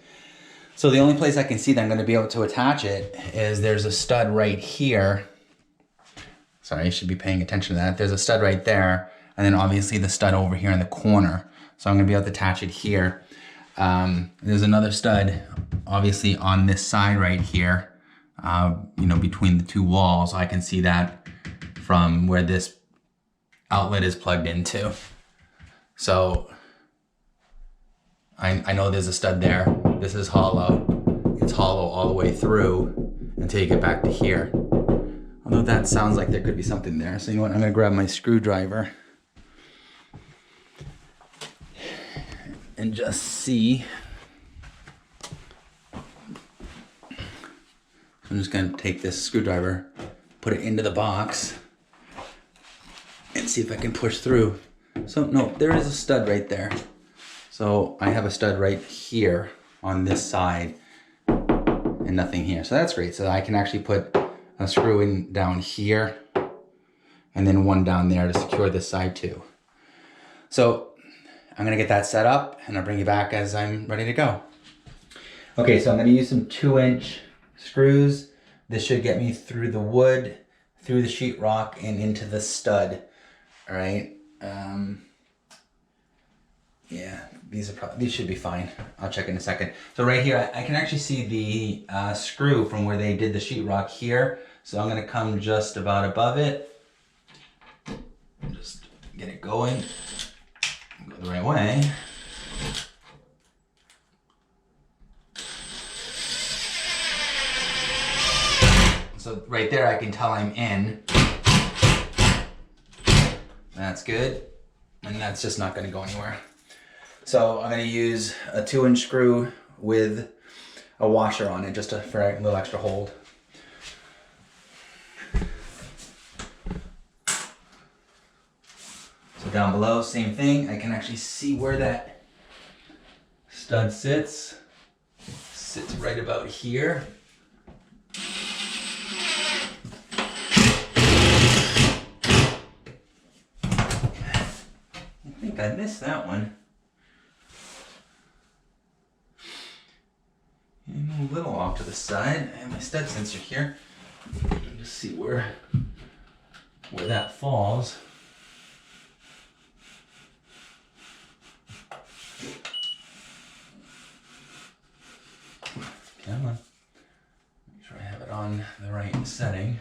So the only place I can see that I'm gonna be able to attach it is there's a stud right here. Sorry, you should be paying attention to that. There's a stud right there, and then obviously the stud over here in the corner. So I'm gonna be able to attach it here. There's another stud, obviously on this side right here, you know, between the two walls. I can see that from where this outlet is plugged into. So I know there's a stud there. This is hollow. It's hollow all the way through until you get back to here. Although that sounds like there could be something there. So you know what, I'm gonna grab my screwdriver and just see. I'm just gonna take this screwdriver, put it into the box, and see if I can push through. So no, there is a stud right there. So I have a stud right here on this side and nothing here. So that's great. So I can actually put a screw in down here and then one down there to secure this side too. So I'm gonna get that set up and I'll bring you back as I'm ready to go. Okay, so I'm gonna use some 2-inch screws. This should get me through the wood, through the sheetrock, and into the stud. All right. Yeah, these should be fine. I'll check in a second. So right here, I can actually see the screw from where they did the sheetrock here. So I'm gonna come just about above it. Just get it going. Go the right way. So right there, I can tell I'm in. That's good. And that's just not gonna go anywhere. So I'm gonna use a 2-inch screw with a washer on it just for a little extra hold. So down below, same thing. I can actually see where that stud sits. Sits right about here. I think I missed that one. I'm a little off to the side. I have my stud sensor here. Just see where that falls. Come on. Make sure I have it on the right setting.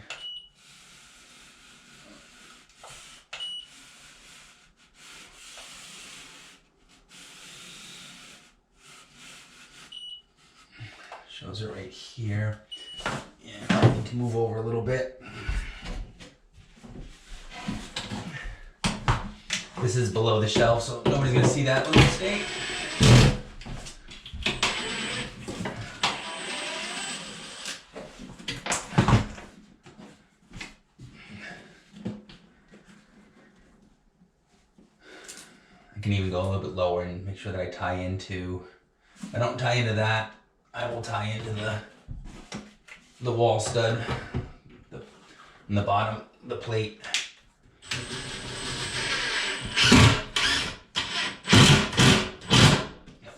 Shows it right here. Yeah, I need to move over a little bit. This is below the shelf, so nobody's gonna see that little mistake. I can even go a little bit lower and make sure that I tie into, if I don't tie into that, I will tie into the wall stud, in the bottom, the plate.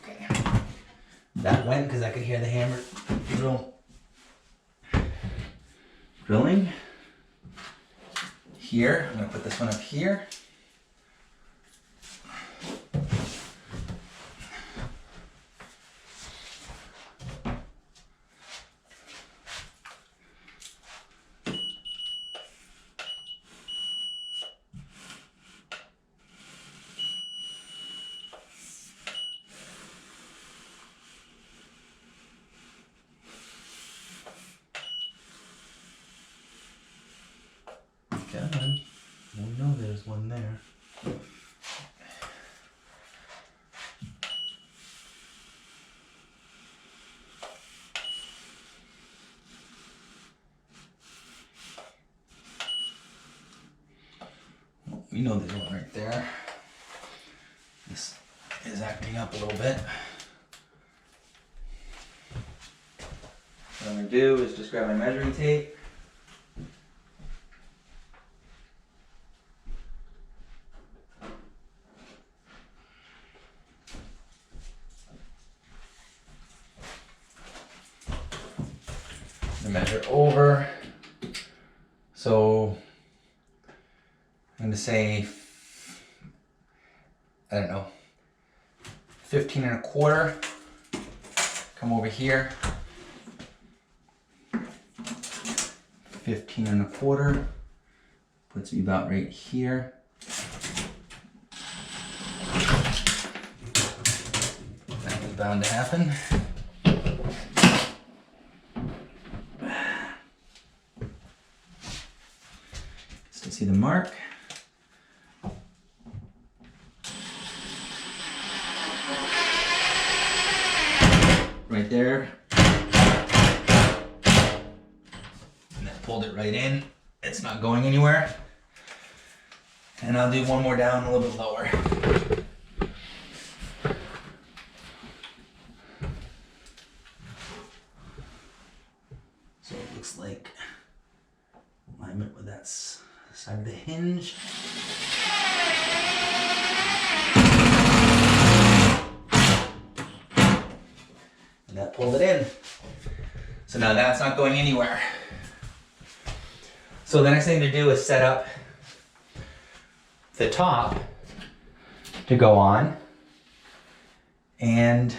Okay, that went because I could hear the hammer drilling. Here, I'm gonna put this one up here. Come on. We know there's one there. We know there's one right there. This is acting up a little bit. What I'm going to do is just grab my measuring tape. Measure over. So I'm going to say, I don't know, 15 and a quarter. Come over here. 15 and a quarter. Puts me about right here. That was bound to happen. See the mark? Right there. And that pulled it right in. It's not going anywhere. And I'll do one more down a little bit lower. So it looks like alignment with that side of the hinge. And that pulled it in. So now that's not going anywhere. So the next thing to do is set up the top to go on. And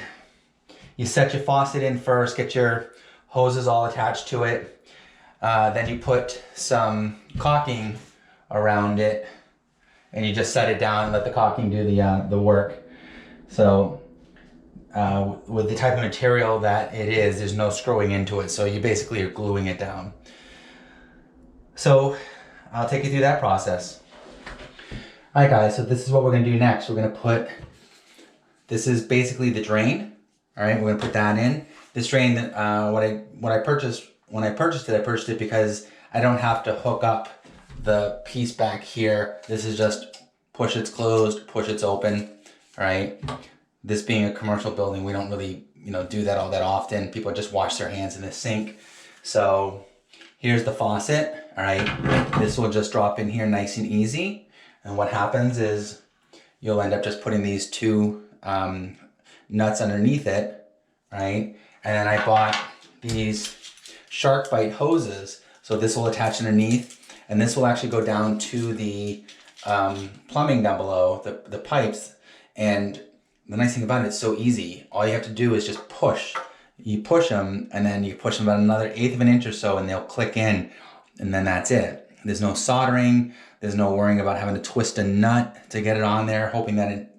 you set your faucet in first, get your hoses all attached to it. Then you put some caulking around it and you just set it down and let the caulking do the work. So with the type of material that it is, there's no screwing into it. So you basically are gluing it down. So I'll take you through that process. All right guys, so this is what we're gonna do next. We're gonna put, this is basically the drain. All right, we're gonna put that in. This drain, when I purchased it because I don't have to hook up the piece back here. This is just push it's closed, push it's open, all right? This being a commercial building, we don't really, do that all that often. People just wash their hands in the sink. So here's the faucet, all right? This will just drop in here nice and easy. And what happens is you'll end up just putting these two nuts underneath it, right? And then I bought these shark bite hoses. So this will attach underneath and this will actually go down to the plumbing down below, the pipes. And the nice thing about it, it's so easy. All you have to do is just push. You push them and then you push them about another 1/8 of an inch or so and they'll click in and then that's it. There's no soldering. There's no worrying about having to twist a nut to get it on there, hoping that it,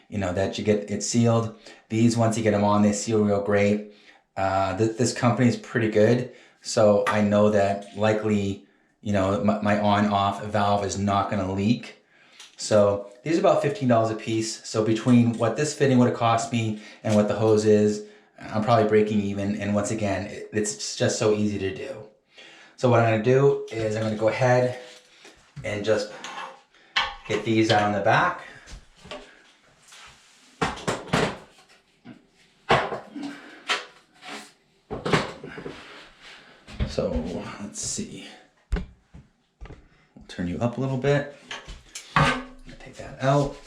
that you get it sealed. These, once you get them on, they seal real great. This company is pretty good. So I know that likely, my on-off valve is not gonna leak. So these are about $15 a piece. So between what this fitting would have cost me and what the hose is, I'm probably breaking even. And once again, it's just so easy to do. So what I'm gonna do is I'm gonna go ahead and just get these out on the back. So let's see. We'll turn you up a little bit. Take that out.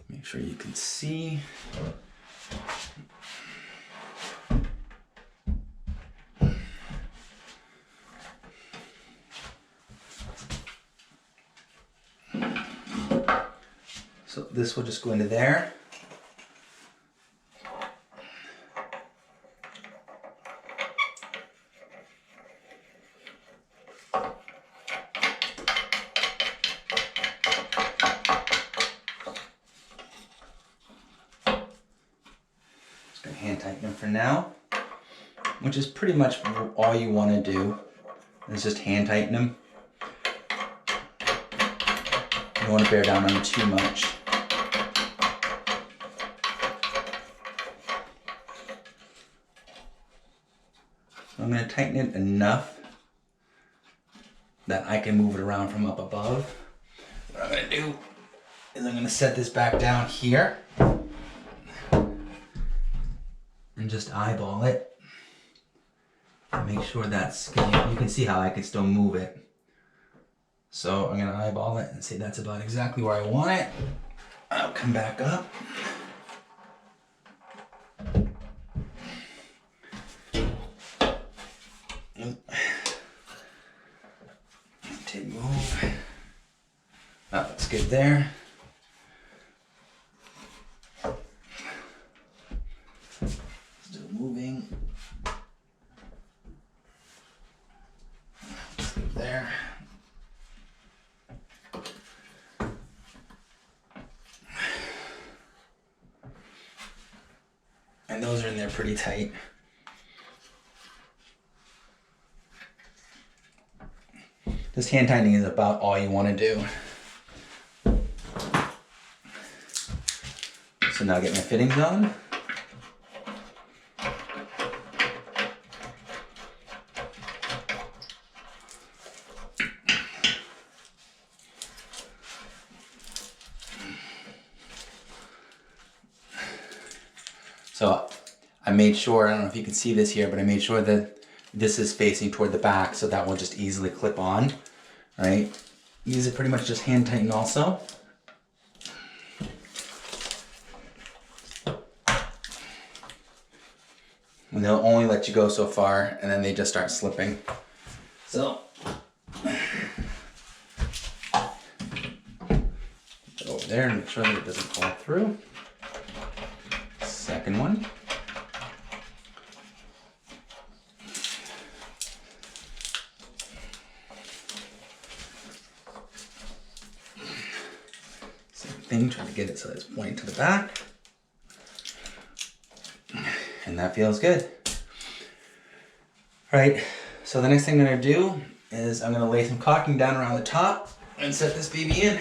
Make sure you can see. So this will just go into there. hand tighten them for now, which is pretty much all you want to do is just hand tighten them. You don't want to bear down on them too much. So I'm going to tighten it enough that I can move it around from up above. What I'm going to do is I'm going to set this back down here and just eyeball it. Make sure that's, you can see how I can still move it. So I'm going to eyeball it and say that's about exactly where I want it. I'll come back up. Take move. That looks good there. Still moving. There. And those are in there pretty tight. This hand tightening is about all you want to do. So now get my fittings on. So I made sure, I don't know if you can see this here, but I made sure that this is facing toward the back so that will just easily clip on, right? These are pretty much just hand tighten also. And they'll only let you go so far and then they just start slipping. So, go over there and make sure that it doesn't fall through. Second one. Same thing, trying to get it so it's pointing to the back. And that feels good. All right, so the next thing I'm gonna do is I'm gonna lay some caulking down around the top and set this baby in.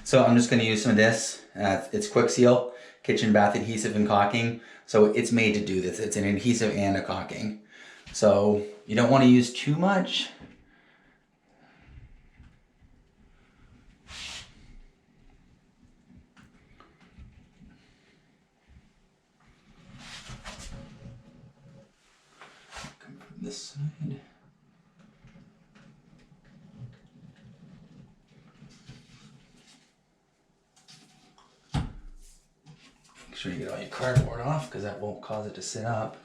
So I'm just going to use some of this. It's Quick Seal, kitchen bath adhesive and caulking. So it's made to do this. It's an adhesive and a caulking. So you don't want to use too much. Come from this side. Make sure you get all your cardboard off because that won't cause it to sit up.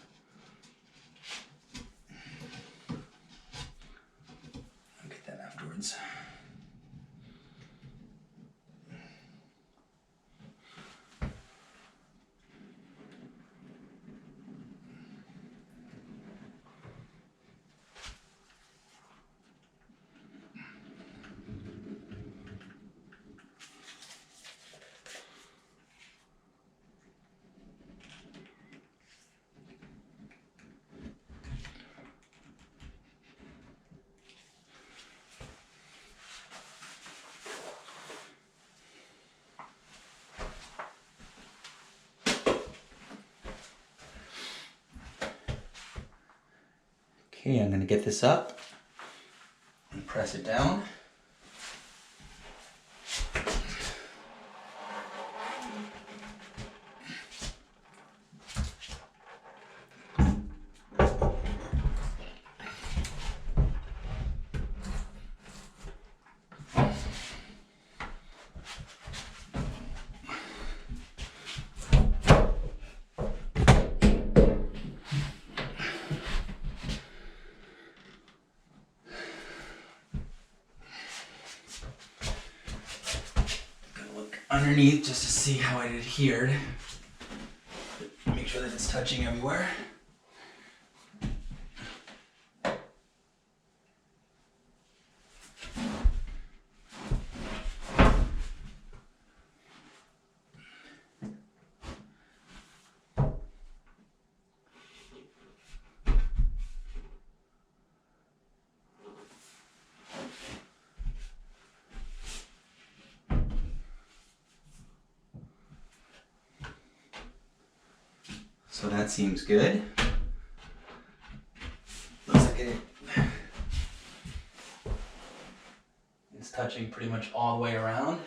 I'll get that afterwards. Okay, I'm going to get this up and press it down. underneath just to see how it adhered. Make sure that it's touching everywhere. So that seems good. Looks like it's touching pretty much all the way around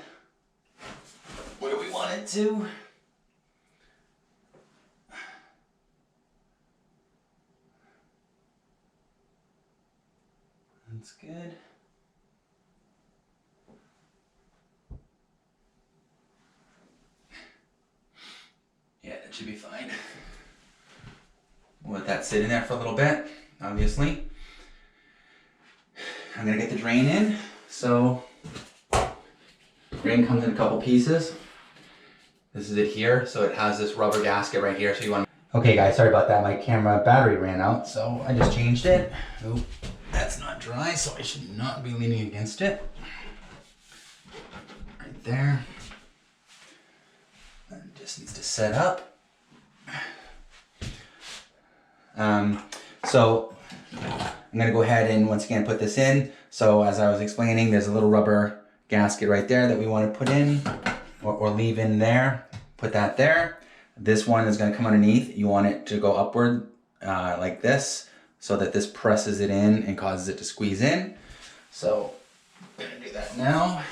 where we want it to. That's good. Yeah, that should be fine. We'll let that sit in there for a little bit, obviously. I'm gonna get the drain in. So, drain comes in a couple pieces. This is it here, so it has this rubber gasket right here, so you want. Okay guys, sorry about that, my camera battery ran out, so I just changed it. Oh, that's not dry, so I should not be leaning against it. Right there. It just needs to set up. So I'm going to go ahead and once again put this in. So as I was explaining, there's a little rubber gasket right there that we want to put in or leave in there. Put that there. This one is going to come underneath. You want it to go upward like this so that this presses it in and causes it to squeeze in. So I'm going to do that now.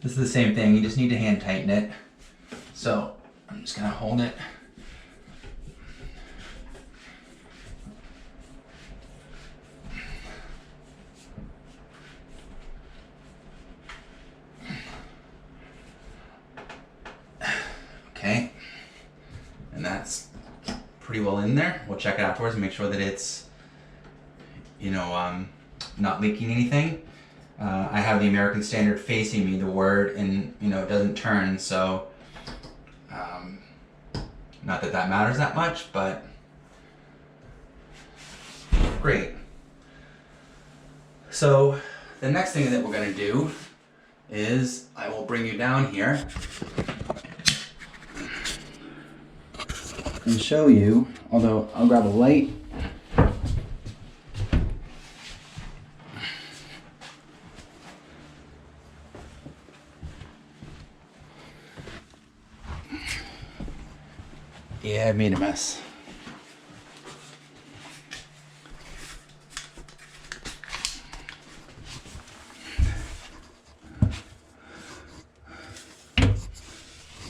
This is the same thing, you just need to hand tighten it. So I'm just gonna hold it. Okay, and that's pretty well in there. We'll check it afterwards and make sure that it's, not leaking anything. I have the American Standard facing me, the word, and it doesn't turn, so not that that matters that much, but great. So the next thing that we're going to do is I will bring you down here and show you, although I'll grab a light. Yeah, I made a mess.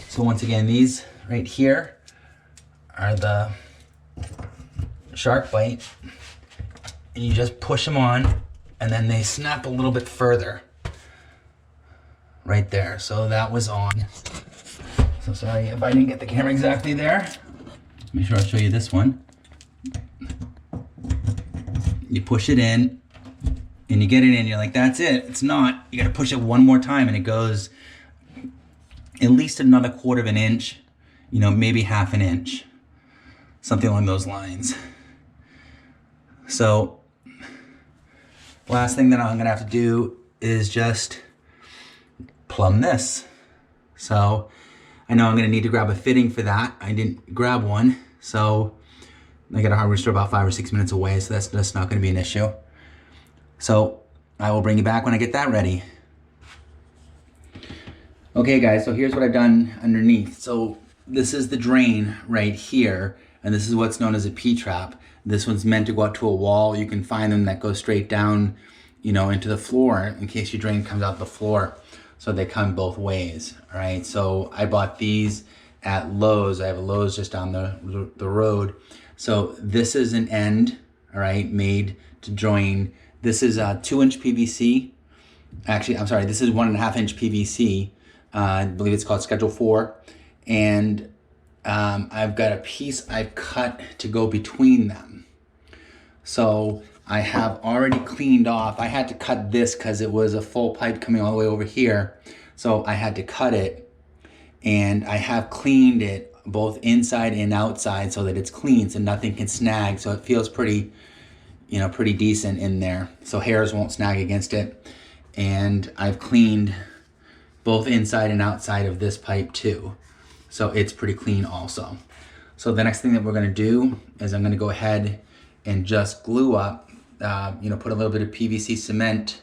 So once again, these right here are the shark bite, and you just push them on and then they snap a little bit further right there. So that was on. So sorry if I didn't get the camera exactly there. Make sure I show you this one. You push it in and you get it in, you're like, that's it, it's not. You gotta push it one more time and it goes at least another 1/4 of an inch, maybe 1/2 an inch. Something along those lines. So, last thing that I'm gonna have to do is just plumb this. So, I know I'm gonna need to grab a fitting for that. I didn't grab one, so I got a hardware store about 5 or 6 minutes away, so that's not gonna be an issue. So, I will bring you back when I get that ready. Okay guys, so here's what I've done underneath. So this is the drain right here, and this is what's known as a P-trap. This one's meant to go out to a wall. You can find them that go straight down you know, into the floor in case your drain comes out the floor. So they come both ways, all right? So I bought these at Lowe's. I have a Lowe's just down the road. So this is an end, all right, made to join. This is a 2-inch PVC. Actually, I'm sorry, this is 1.5-inch PVC. I believe it's called Schedule 4. And I've got a piece I've cut to go between them. So I have already cleaned off. I had to cut this because it was a full pipe coming all the way over here. So I had to cut it, and I have cleaned it both inside and outside so that it's clean, so nothing can snag. So it feels pretty, you know, pretty decent in there. So hairs won't snag against it. And I've cleaned both inside and outside of this pipe too. So it's pretty clean also. So the next thing that we're gonna do is I'm gonna go ahead and just glue up, you know, put a little bit of PVC cement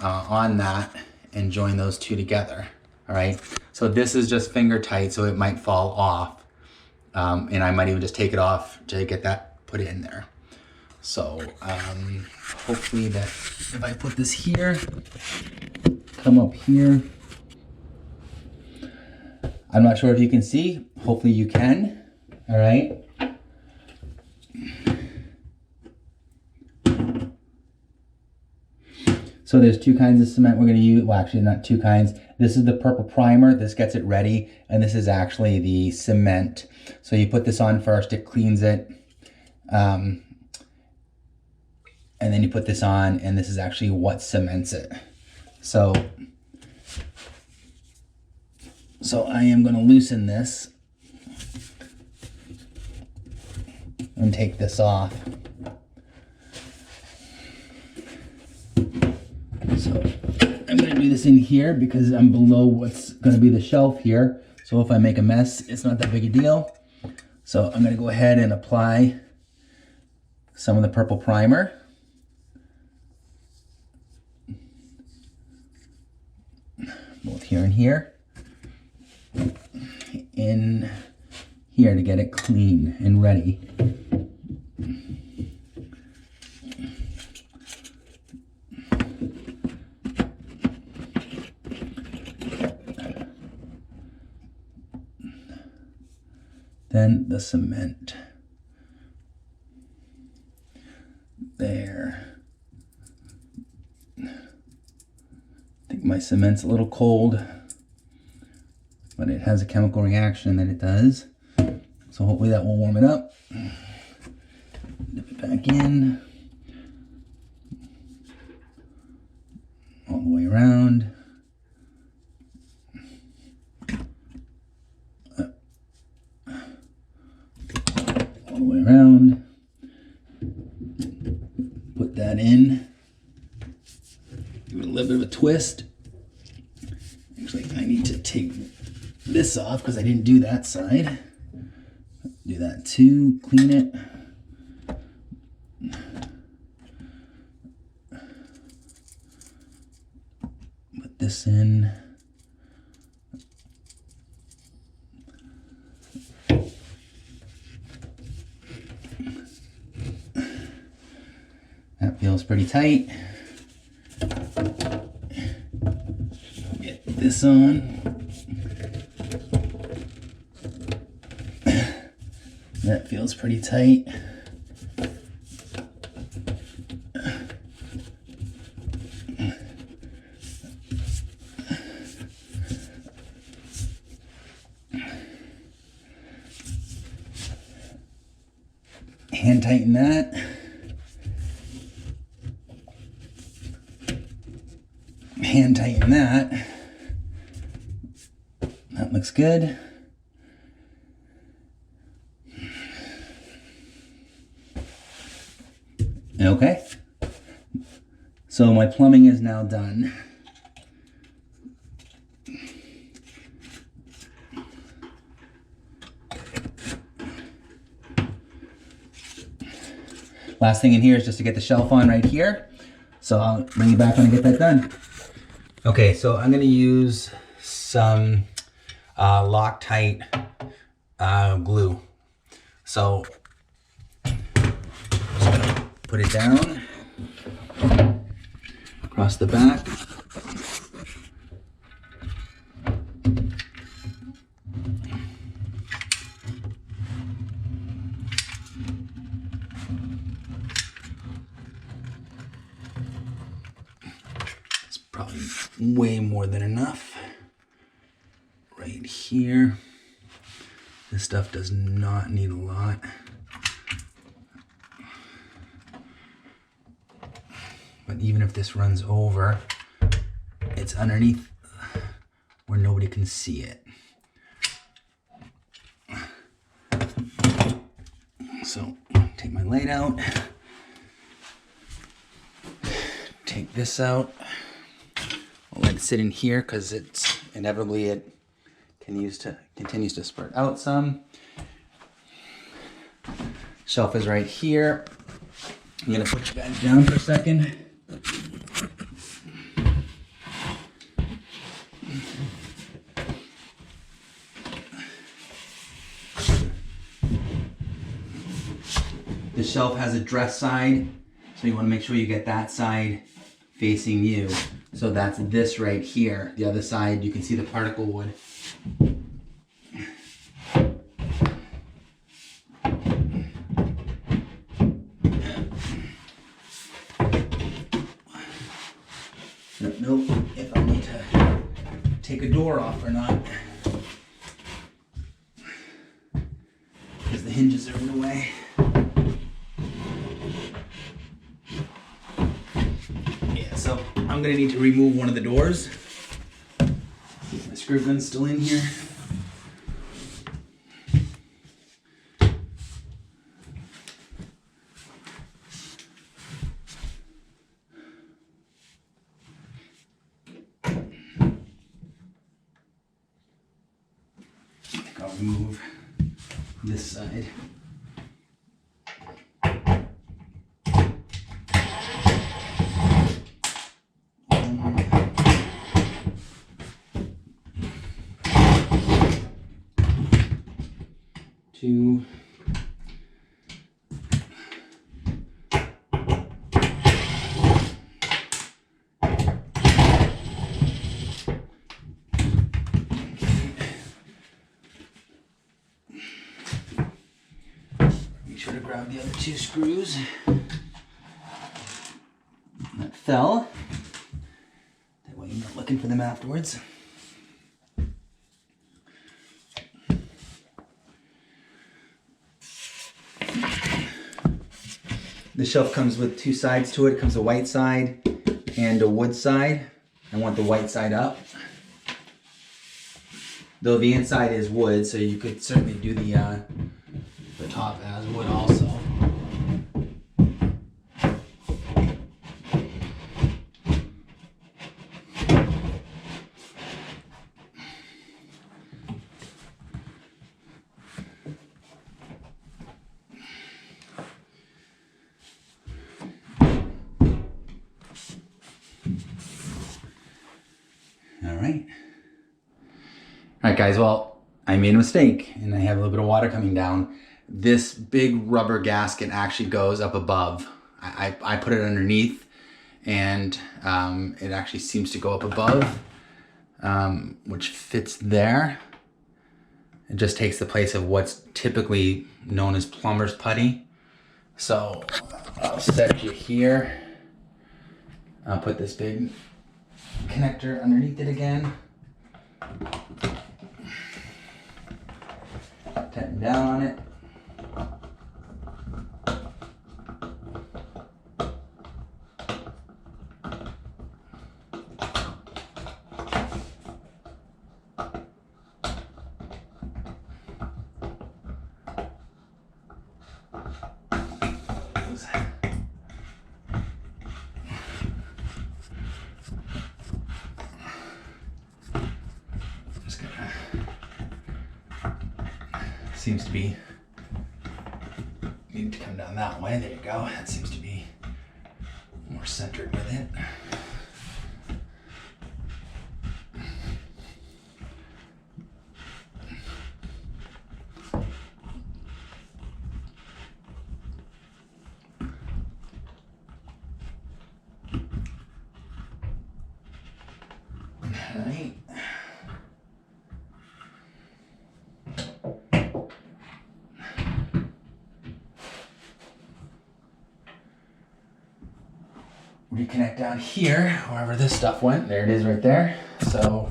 on that and join those two together, all right? So this is just finger tight, so it might fall off. And I might even just take it off to get that put in there. So hopefully that if I put this here, come up here, I'm not sure if you can see, hopefully you can, all right? So there's two kinds of cement we're gonna use. Well, actually not two kinds. This is the purple primer, this gets it ready, and this is actually the cement. So you put this on first, it cleans it. And then you put this on, and this is actually what cements it. So I am gonna loosen this and take this off. So I'm gonna do this in here because I'm below what's gonna be the shelf here. So if I make a mess, it's not that big a deal. So I'm gonna go ahead and apply some of the purple primer. Both here and here. In here to get it clean and ready. Then the cement. There. I think my cement's a little cold, but it has a chemical reaction that it does. So hopefully that will warm it up. Dip it back in. All the way around. All the way around. Put that in. Give it a little bit of a twist. Actually, I need to take this off because I didn't do that side. Do that too, clean it. Put this in. That feels pretty tight. Get this on. That feels pretty tight. Hand tighten that. Hand tighten that. That looks good. Okay. So my plumbing is now done. Last thing in here is just to get the shelf on right here. So I'll bring you back when I get that done. Okay, so I'm gonna use some Loctite glue. So just gonna put it down. across the back. It's probably way more than enough. Right here. This stuff does not need a lot. But even if this runs over, it's underneath where nobody can see it. So take my light out, take this out. I'll let it sit in here because it's inevitably it continues to spurt out some. Shelf is right here. I'm gonna put you guys down for a second. The shelf has a dress side, so you want to make sure you get that side facing you. So that's this right here. The other side, you can see the particle wood. Don't know if I need to take a door off or not, because the hinges are in the way. So I'm gonna need to remove one of the doors. My screw gun's still in here. I think I'll remove this side. Two. Make sure to grab the other two screws. That fell. That way you're not looking for them afterwards. The shelf comes with two sides to it. It comes a white side and a wood side. I want the white side up. Though the inside is wood, so you could certainly do the top as wood also. All right, guys, well, I made a mistake and I have a little bit of water coming down. This big rubber gasket actually goes up above. I put it underneath and it actually seems to go up above, which fits there. It just takes the place of what's typically known as plumber's putty. So I'll set you here. I'll put this big connector underneath it again. Tighten down on it. Just gonna, seems to be need to come down that way. There you go. That seems to be more centered with it. reconnect down here, wherever this stuff went. There it is right there. So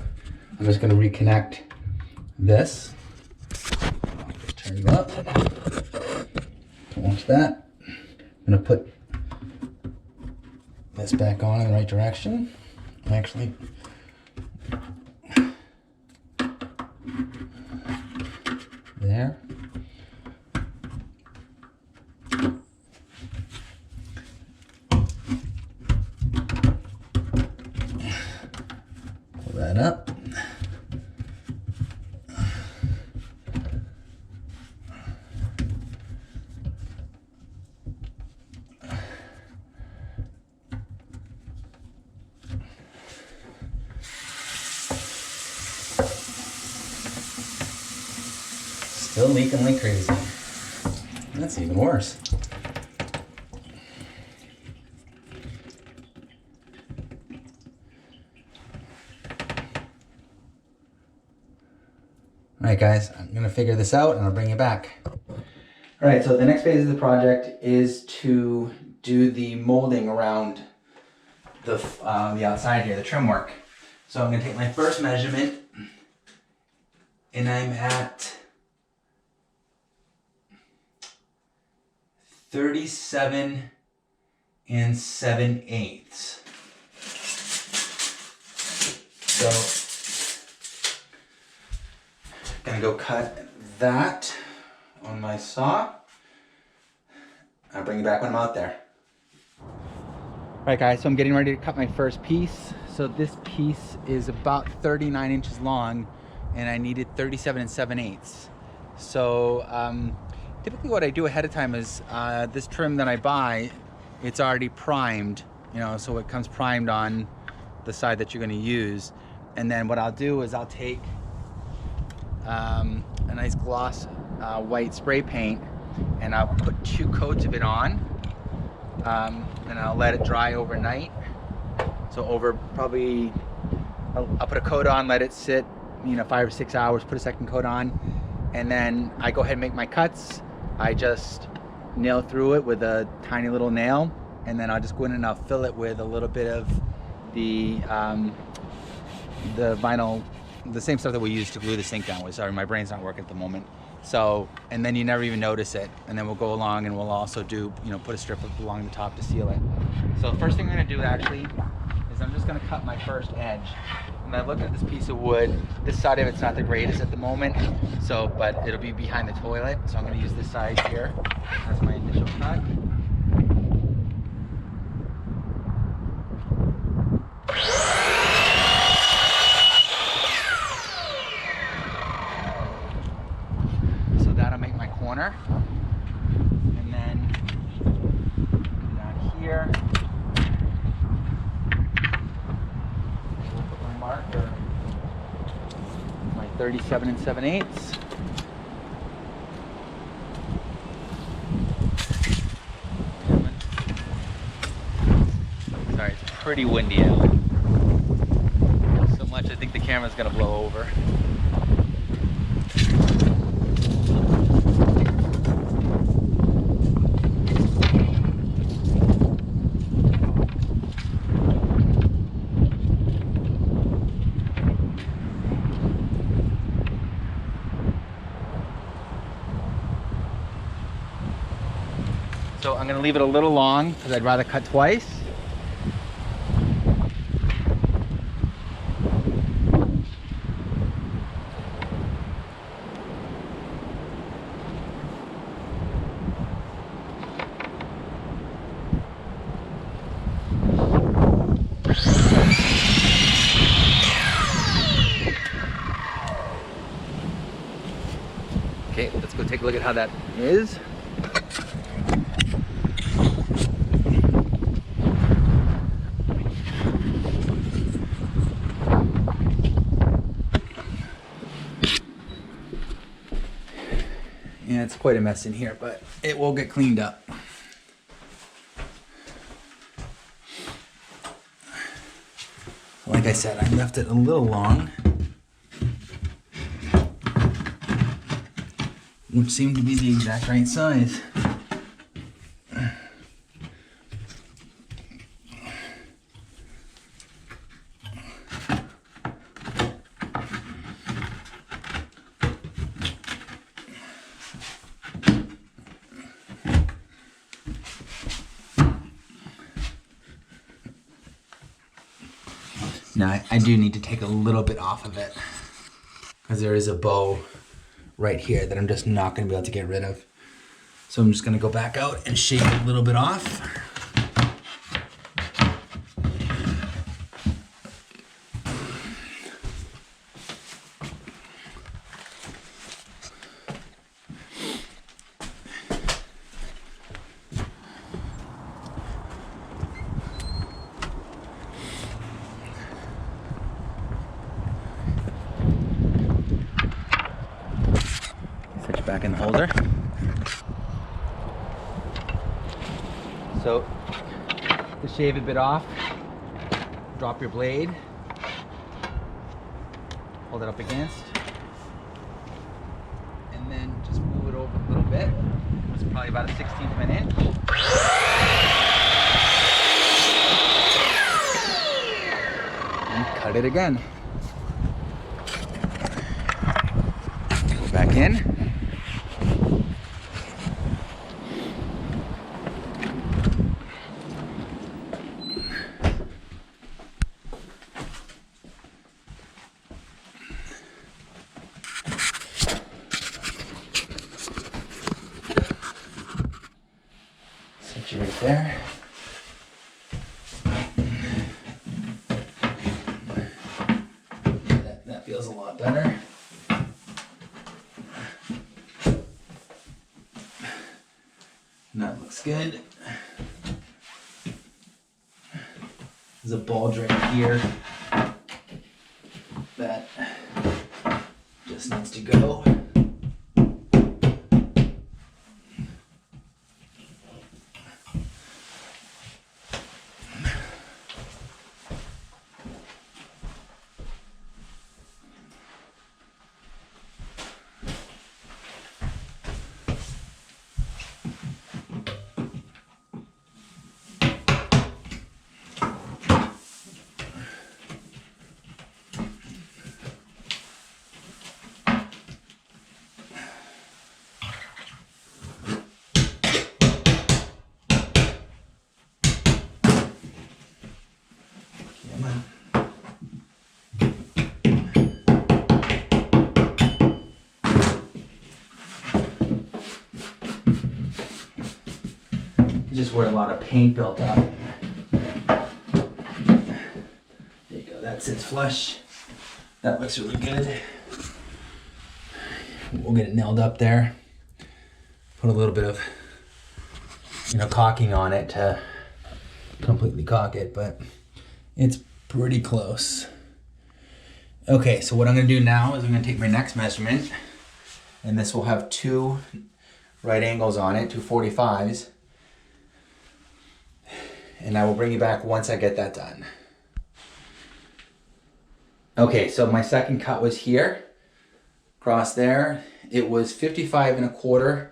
I'm just gonna reconnect this. Just turn it up. Watch that. I'm gonna put this back on in the right direction. Actually, there. Pull that up. Still leaking like crazy. That's even worse. All right, guys, I'm gonna figure this out and I'll bring you back. All right, so the next phase of the project is to do the molding around the outside here, the trim work. So I'm gonna take my first measurement, and I'm at 37 7/8. So gonna go cut that on my saw. I'll bring you back when I'm out there. All right, guys, so I'm getting ready to cut my first piece. So this piece is about 39 inches long, and I needed 37 7/8. So typically what I do ahead of time is this trim that I buy, it's already primed, you know, so it comes primed on the side that you're gonna use. And then what I'll do is I'll take a nice gloss white spray paint, and I'll put 2 coats of it on, and I'll let it dry overnight. So over probably, I'll put a coat on, let it sit, you know, 5 or 6 hours, put a second coat on, and then I go ahead and make my cuts. I just nail through it with a tiny little nail, and then I'll just go in and I'll fill it with a little bit of the vinyl, the same stuff that we use to glue the sink down with. Sorry, my brain's not working at the moment. So, and then you never even notice it. And then we'll go along and we'll also do, you know, put a strip along the top to seal it. So the first thing I'm gonna do actually is I'm just gonna cut my first edge. When I look at this piece of wood, this side of it's not the greatest at the moment, so, but it'll be behind the toilet, so I'm gonna use this side here as my initial cut. So that'll make my corner. And then down here, marker, my 37 7/8. Sorry, it's pretty windy out. So much I think the camera's gonna blow over. So I'm gonna leave it a little long because I'd rather cut twice. Okay, let's go take a look at how that is. Yeah, it's quite a mess in here, but it will get cleaned up. Like I said, I left it a little long, which seemed to be the exact right size. Now I do need to take a little bit off of it because there is a bow right here that I'm just not gonna be able to get rid of. So I'm just gonna go back out and shave a little bit off. Set it back in the holder. So to shave a bit off, drop your blade, hold it up against, and then just move it over a little bit. It's probably about a 1/16 of an inch. And cut it again. Go back in. Set you right there. That feels a lot better. And that looks good. There's a bulge right here that just needs to go. Just where a lot of paint built up. There you go, that sits flush. That looks really good. We'll get it nailed up there. Put a little bit of, caulking on it to completely caulk it, but it's pretty close. Okay, so what I'm gonna do now is I'm gonna take my next measurement, and this will have two right angles on it, two 45s. And I will bring you back once I get that done. Okay, so my second cut was here, across there. It was 55 1/4.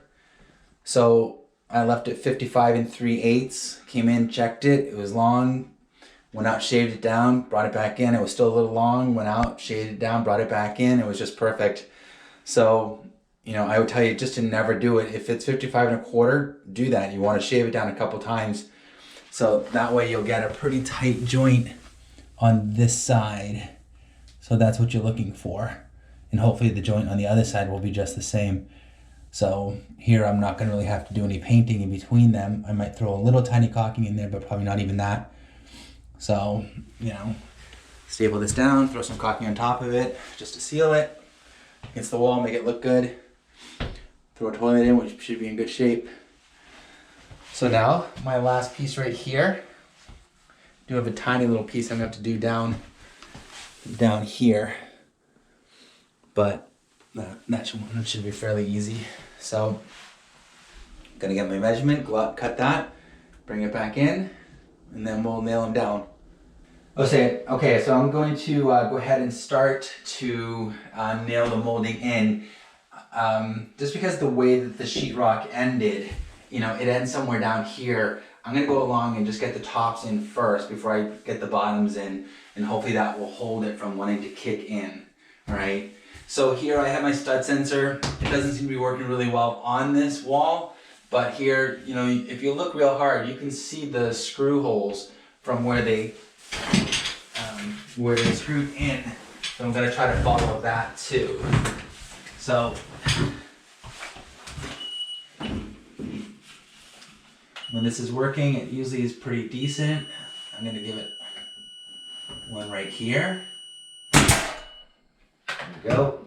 So I left it 55 3/8. Came in, checked it. It was long. Went out, shaved it down, brought it back in. It was still a little long. Went out, shaved it down, brought it back in. It was just perfect. So, I would tell you just to never do it. If it's 55 1/4, do that. You want to shave it down a couple times. So that way you'll get a pretty tight joint on this side. So that's what you're looking for. And hopefully the joint on the other side will be just the same. So here I'm not gonna really have to do any painting in between them. I might throw a little tiny caulking in there, but probably not even that. So, staple this down, throw some caulking on top of it just to seal it against the wall, make it look good. Throw a toilet in, which should be in good shape. So now, my last piece right here, do have a tiny little piece I'm gonna have to do down here, but that should be fairly easy. So, gonna get my measurement, go out, cut that, bring it back in, and then we'll nail them down. Okay, so I'm going to go ahead and start to nail the molding in. Just because the way that the sheetrock ended, it ends somewhere down here. I'm gonna go along and just get the tops in first before I get the bottoms in, and hopefully that will hold it from wanting to kick in, all right? So here I have my stud sensor. It doesn't seem to be working really well on this wall, but here, if you look real hard, you can see the screw holes from where they where they're screwed in. So I'm gonna try to follow that too. So when this is working, it usually is pretty decent. I'm gonna give it one right here. There we go.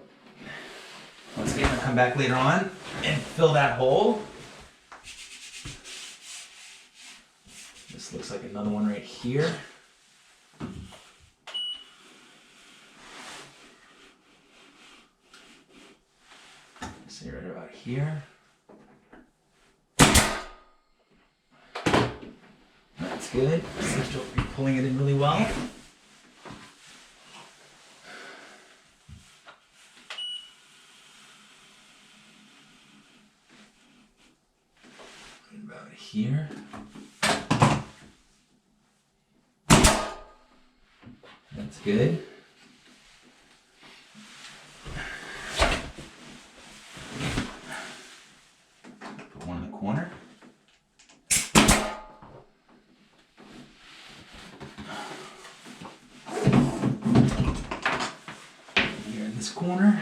Once again, I'll come back later on and fill that hole. This looks like another one right here. See right about here. That's good. Seems to be pulling it in really well. Right about here. That's good. Put one in the corner. Here in this corner.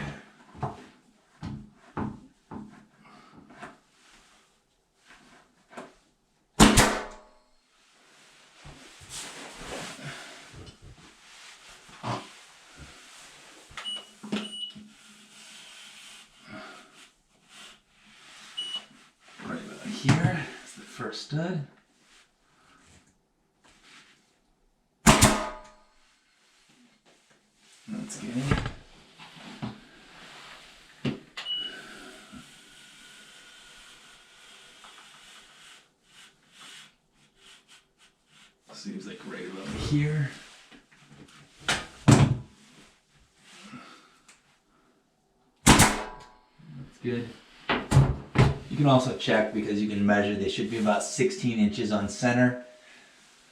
Here is the first stud. That's good. Seems like right about here. That's good. You can also check because you can measure. They should be about 16 inches on center.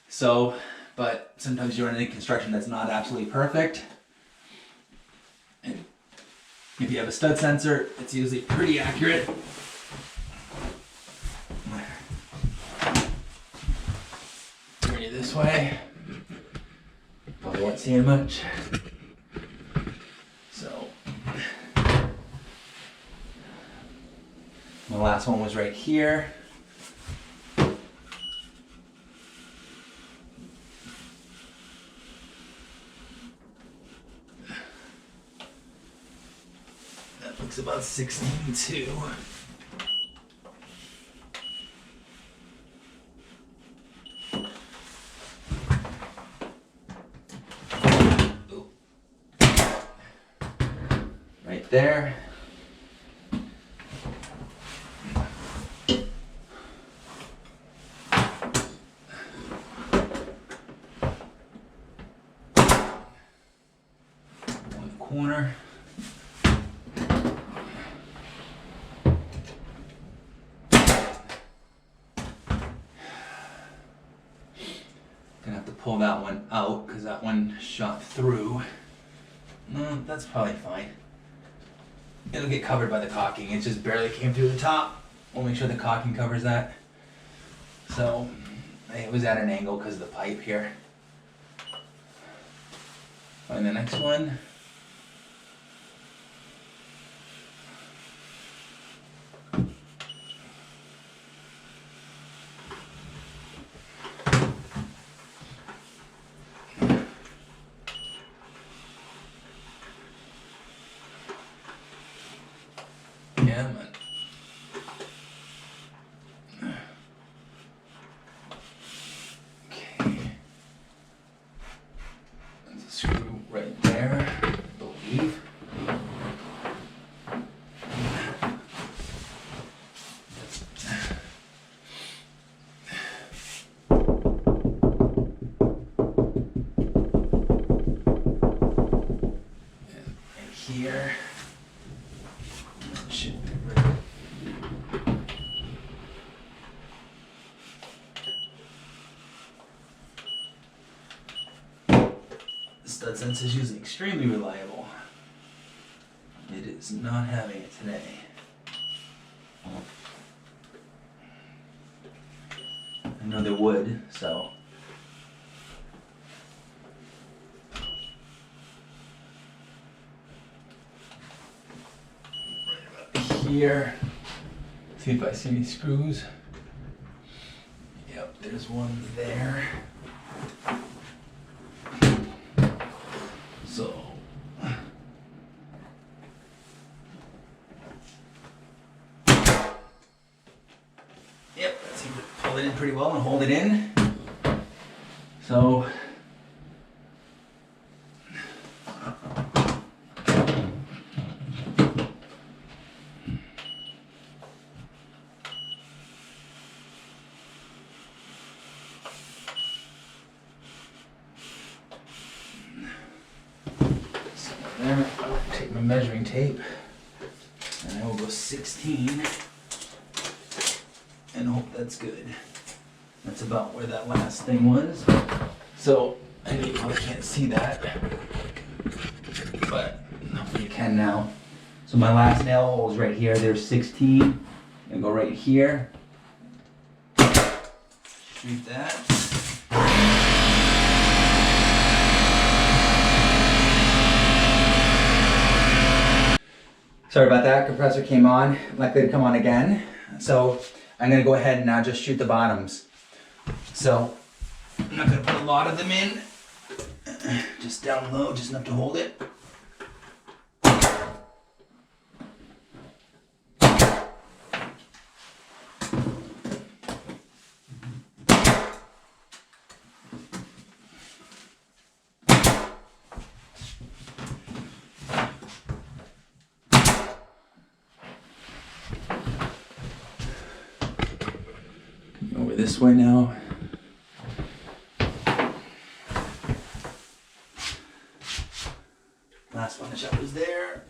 So, but sometimes you're in construction that's not absolutely perfect. And if you have a stud sensor, it's usually pretty accurate. Turn you this way. Probably won't see much. So. The last one was right here. That looks about 16 too. Ooh. Right there. Corner. Gonna have to pull that one out because that one shot through. No, that's probably fine. It'll get covered by the caulking. It just barely came through the top. We'll make sure the caulking covers that. So it was at an angle because of the pipe here. Find the next one. Yeah, man. Okay. There's a screw right there, I believe. And right here. Should be right. The stud sense is usually extremely reliable. It is not having it today. I know they would, so. here. See if I see any screws. Yep, there's one there. So, yep, that seems to pull it in pretty well and hold it in. So, there, I'll take my measuring tape and I will go 16 and hope that's good. That's about where that last thing was. So, you probably can't see that, but hopefully you can now. So my last nail hole is right here. There's 16. And go right here. Shoot that. Sorry about that, compressor came on, likely to come on again. So I'm gonna go ahead and now just shoot the bottoms. So I'm not gonna put a lot of them in, just down low, just enough to hold it. Over this way now. Last one that was there.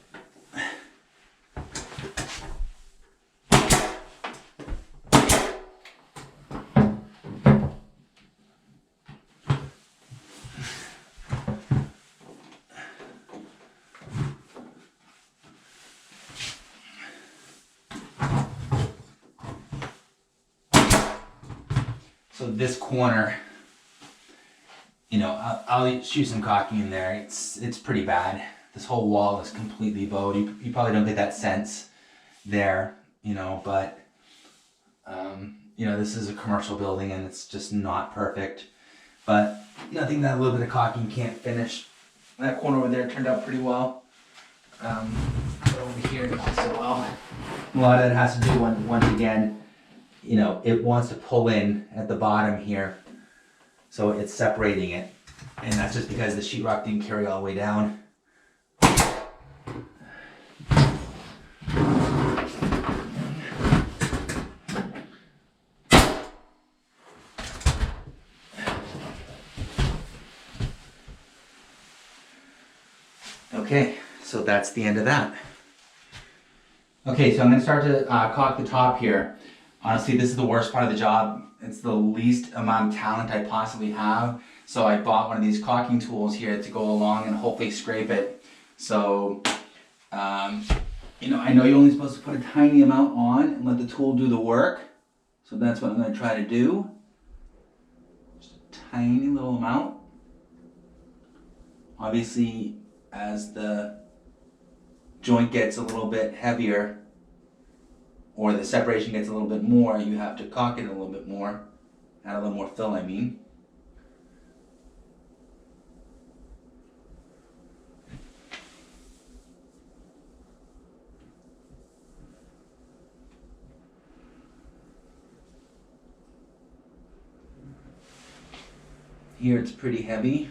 So this corner, you know, I'll shoot some caulking in there. It's pretty bad. This whole wall is completely bowed. You probably don't get that sense there, you know, but you know, this is a commercial building and it's just not perfect. But nothing that a little bit of caulking can't finish. That corner over there turned out pretty well. But over here, not so well. A lot of it has to do once again. You know, it wants to pull in at the bottom here, so it's separating it, and that's just because the sheetrock didn't carry all the way down. Okay, so that's the end of that. Okay, so I'm going to start to caulk the top here. Honestly, this is the worst part of the job. It's the least amount of talent I possibly have. So I bought one of these caulking tools here to go along and hopefully scrape it. So, you know, I know you're only supposed to put a tiny amount on and let the tool do the work. So that's what I'm going to try to do. Just a tiny little amount. Obviously, as the joint gets a little bit heavier, or the separation gets a little bit more, you have to caulk it a little bit more. Add a little more fill, I mean. Here it's pretty heavy.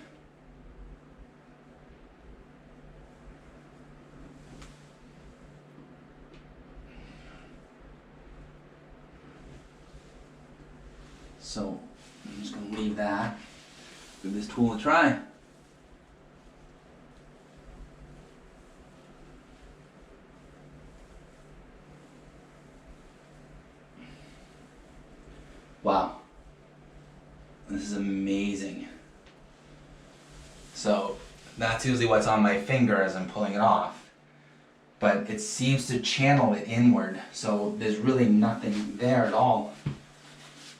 So I'm just going to leave that. Give this tool a try. Wow. This is amazing. So that's usually what's on my finger as I'm pulling it off. But it seems to channel it inward. So there's really nothing there at all.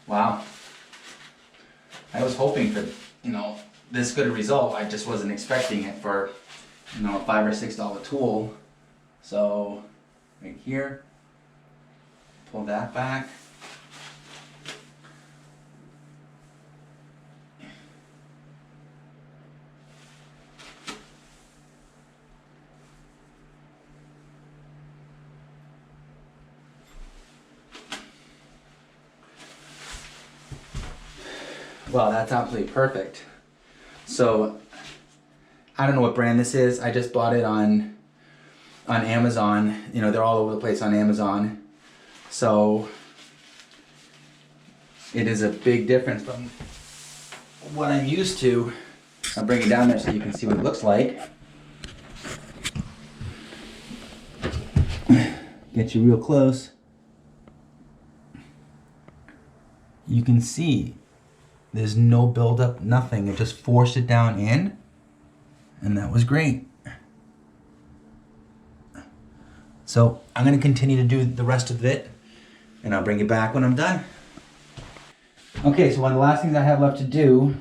Wow. I was hoping for, you know, this good a result. I just wasn't expecting it for, you know, a $5 or $6 tool. So right here, Pull that back. Well, that's absolutely perfect. So, I don't know what brand this is. I just bought it on Amazon. You know, they're all over the place on Amazon. So, it is a big difference from what I'm used to. I'll bring it down there so you can see what it looks like. Get you real close. You can see there's no buildup, nothing. It just forced it down in, and that was great. So I'm gonna continue to do the rest of it, and I'll bring it back when I'm done. Okay, so one of the last things I have left to do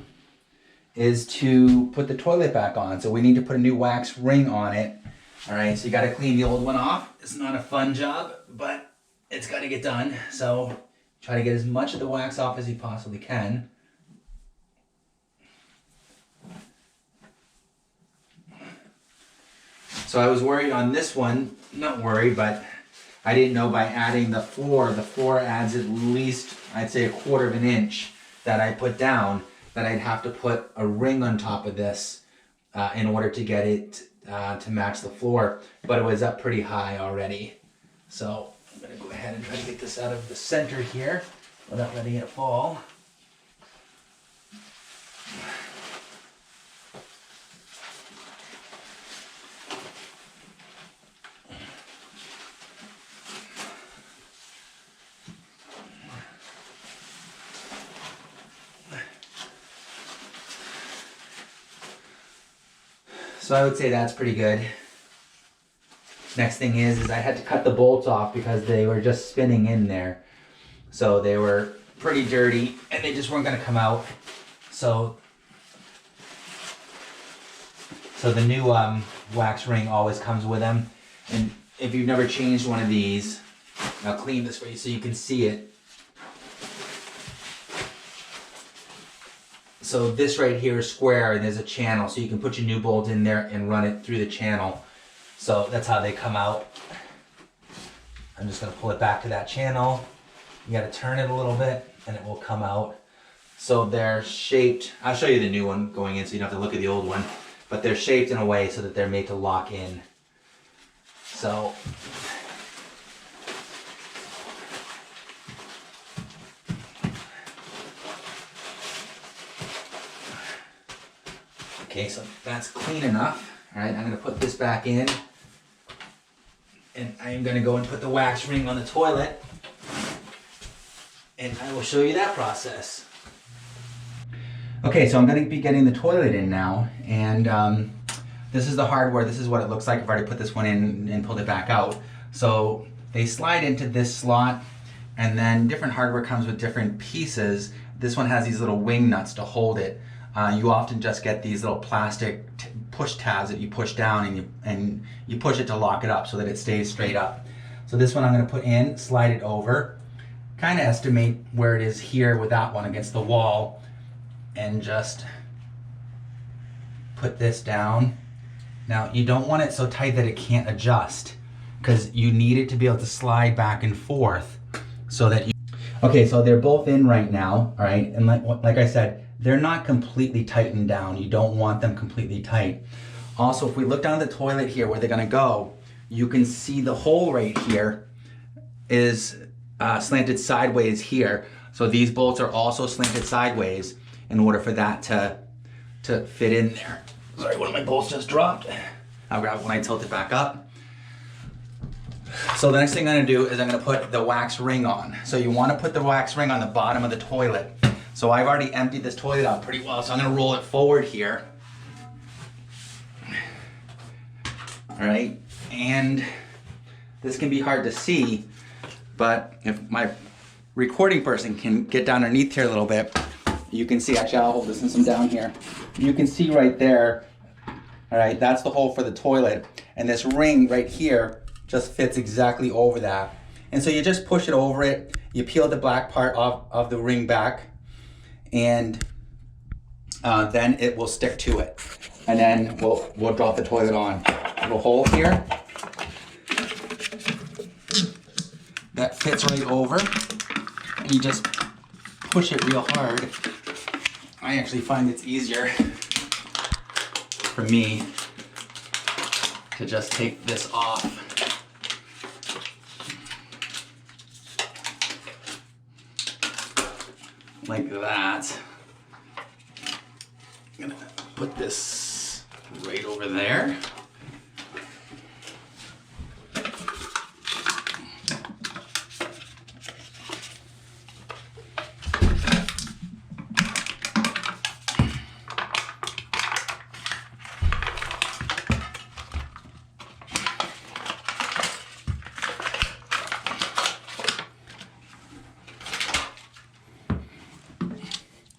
is to put the toilet back on. So we need to put a new wax ring on it. All right, so you gotta clean the old one off. It's not a fun job, but it's gotta get done. So try to get as much of the wax off as you possibly can. So I was worried on this one, not worried, but I didn't know by adding the floor adds at least, I'd say, 1/4 of an inch that I put down, that I'd have to put a ring on top of this in order to get it to match the floor, but it was up pretty high already. So I'm gonna go ahead and try to get this out of the center here without letting it fall. So I would say that's pretty good. Next thing is I had to cut the bolts off because they were just spinning in there. So they were pretty dirty and they just weren't gonna come out. So the new wax ring always comes with them. And if you've never changed one of these, I'll clean this for you so you can see it. So this right here is square and there's a channel, so you can put your new bolt in there and run it through the channel. So that's how they come out. I'm just gonna pull it back to that channel. You gotta turn it a little bit and it will come out. So they're shaped, I'll show you the new one going in so you don't have to look at the old one, but they're shaped in a way so that they're made to lock in. So okay, so that's clean enough. All right, I'm gonna put this back in and I'm gonna go and put the wax ring on the toilet and I will show you that process. Okay, so I'm gonna be getting the toilet in now, and this is the hardware. This is what it looks like. I've already put this one in and pulled it back out. So they slide into this slot, and then different hardware comes with different pieces. This one has these little wing nuts to hold it. You often just get these little plastic push tabs that you push down and you push it to lock it up so that it stays straight up. So this one I'm going to put in, slide it over, kind of estimate where it is here with that one against the wall, and just put this down. Now you don't want it so tight that it can't adjust, because you need it to be able to slide back and forth so that you... Okay, so they're both in right now, all right? And like I said, they're not completely tightened down. You don't want them completely tight. Also, if we look down the toilet here where they're gonna go, you can see the hole right here is slanted sideways here. So these bolts are also slanted sideways in order for that to fit in there. Sorry, one of my bolts just dropped. I'll grab it when I tilt it back up. So the next thing I'm gonna do is I'm gonna put the wax ring on. So you wanna put the wax ring on the bottom of the toilet. So I've already emptied this toilet out pretty well, so I'm gonna roll it forward here. All right, and this can be hard to see, but if my recording person can get down underneath here a little bit, you can see, actually I'll hold this since I'm down here. You can see right there, all right, that's the hole for the toilet. And this ring right here just fits exactly over that. And so you just push it over it, you peel the black part off of the ring back, and then it will stick to it. And then we'll drop the toilet on. Little hole here. That fits right over. And you just push it real hard. I actually find it's easier for me to just take this off. Like that. I'm gonna put this right over there.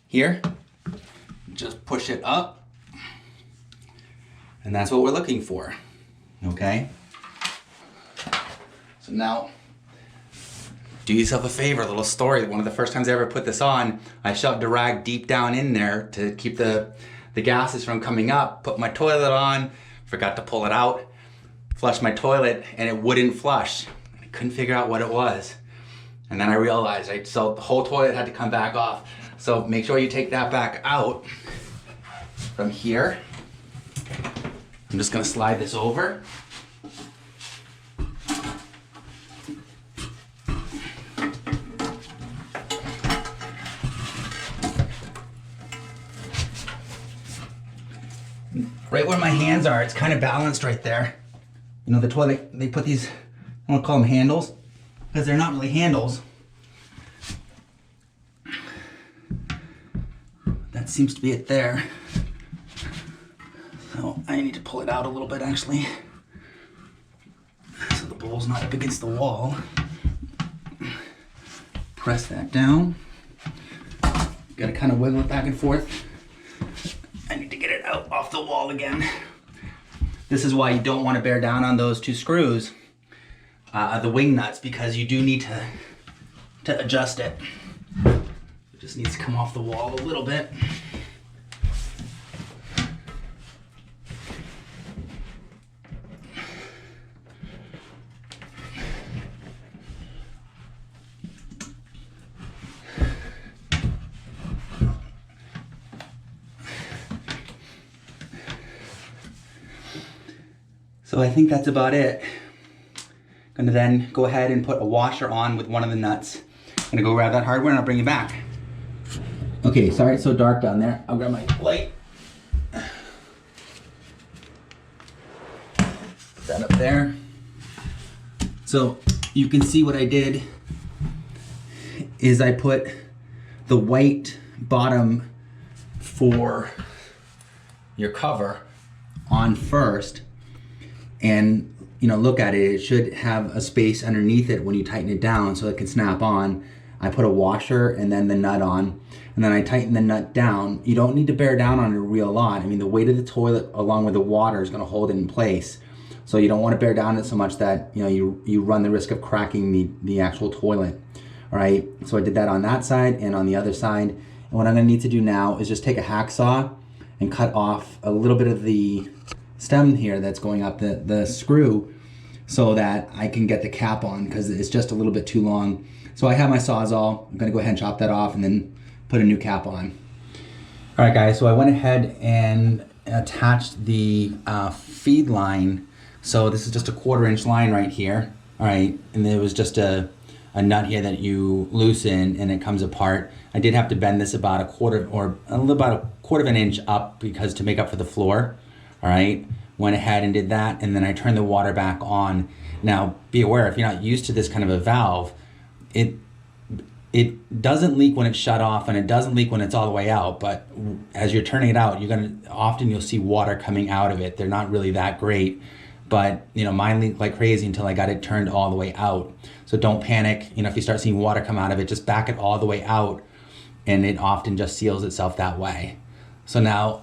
Here, just push it up, and that's what we're looking for, okay? So now, do yourself a favor, a little story. One of the first times I ever put this on, I shoved a rag deep down in there to keep the gases from coming up, put my toilet on, forgot to pull it out, flushed my toilet, and it wouldn't flush. I couldn't figure out what it was. And then I realized, so the whole toilet had to come back off. So make sure you take that back out from here. I'm just gonna slide this over. Right where my hands are, it's kind of balanced right there. You know, the toilet, they put these, I want to call them handles, because they're not really handles. That seems to be it there. So I need to pull it out a little bit actually, so the bowl's not up against the wall. Press that down. Gotta kind of wiggle it back and forth. I need to get it out off the wall again. This is why you don't want to bear down on those two screws, the wing nuts, because you do need to adjust it. It just needs to come off the wall a little bit. So I think that's about it. I'm gonna then go ahead and put a washer on with one of the nuts. I'm gonna go grab that hardware and I'll bring it back. Okay, sorry it's so dark down there. I'll grab my light. Put that up there. So you can see what I did is I put the white bottom for your cover on first. And you know, look at it, it should have a space underneath it when you tighten it down so it can snap on. I put a washer and then the nut on, and then I tighten the nut down. You don't need to bear down on it a real lot. I mean, the weight of the toilet along with the water is gonna hold it in place. So you don't wanna bear down it so much that you know you run the risk of cracking the actual toilet. All right, so I did that on that side and on the other side. And what I'm gonna need to do now is just take a hacksaw and cut off a little bit of the stem here that's going up the screw so that I can get the cap on, because it's just a little bit too long. So I have my Sawzall. I'm gonna go ahead and chop that off and then put a new cap on. All right guys, so I went ahead and attached the feed line. So this is just a 1/4 inch line right here. All right, and there was just a nut here that you loosen and it comes apart. I did have to bend this about a quarter or about a 1/4 of an inch up because to make up for the floor. All right, went ahead and did that, and then I turned the water back on. Now, be aware, if you're not used to this kind of a valve, it doesn't leak when it's shut off, and it doesn't leak when it's all the way out, but as you're turning it out, you'll see water coming out of it. They're not really that great, but you know, mine leaked like crazy until I got it turned all the way out. So don't panic, you know, if you start seeing water come out of it, just back it all the way out, and it often just seals itself that way. So now,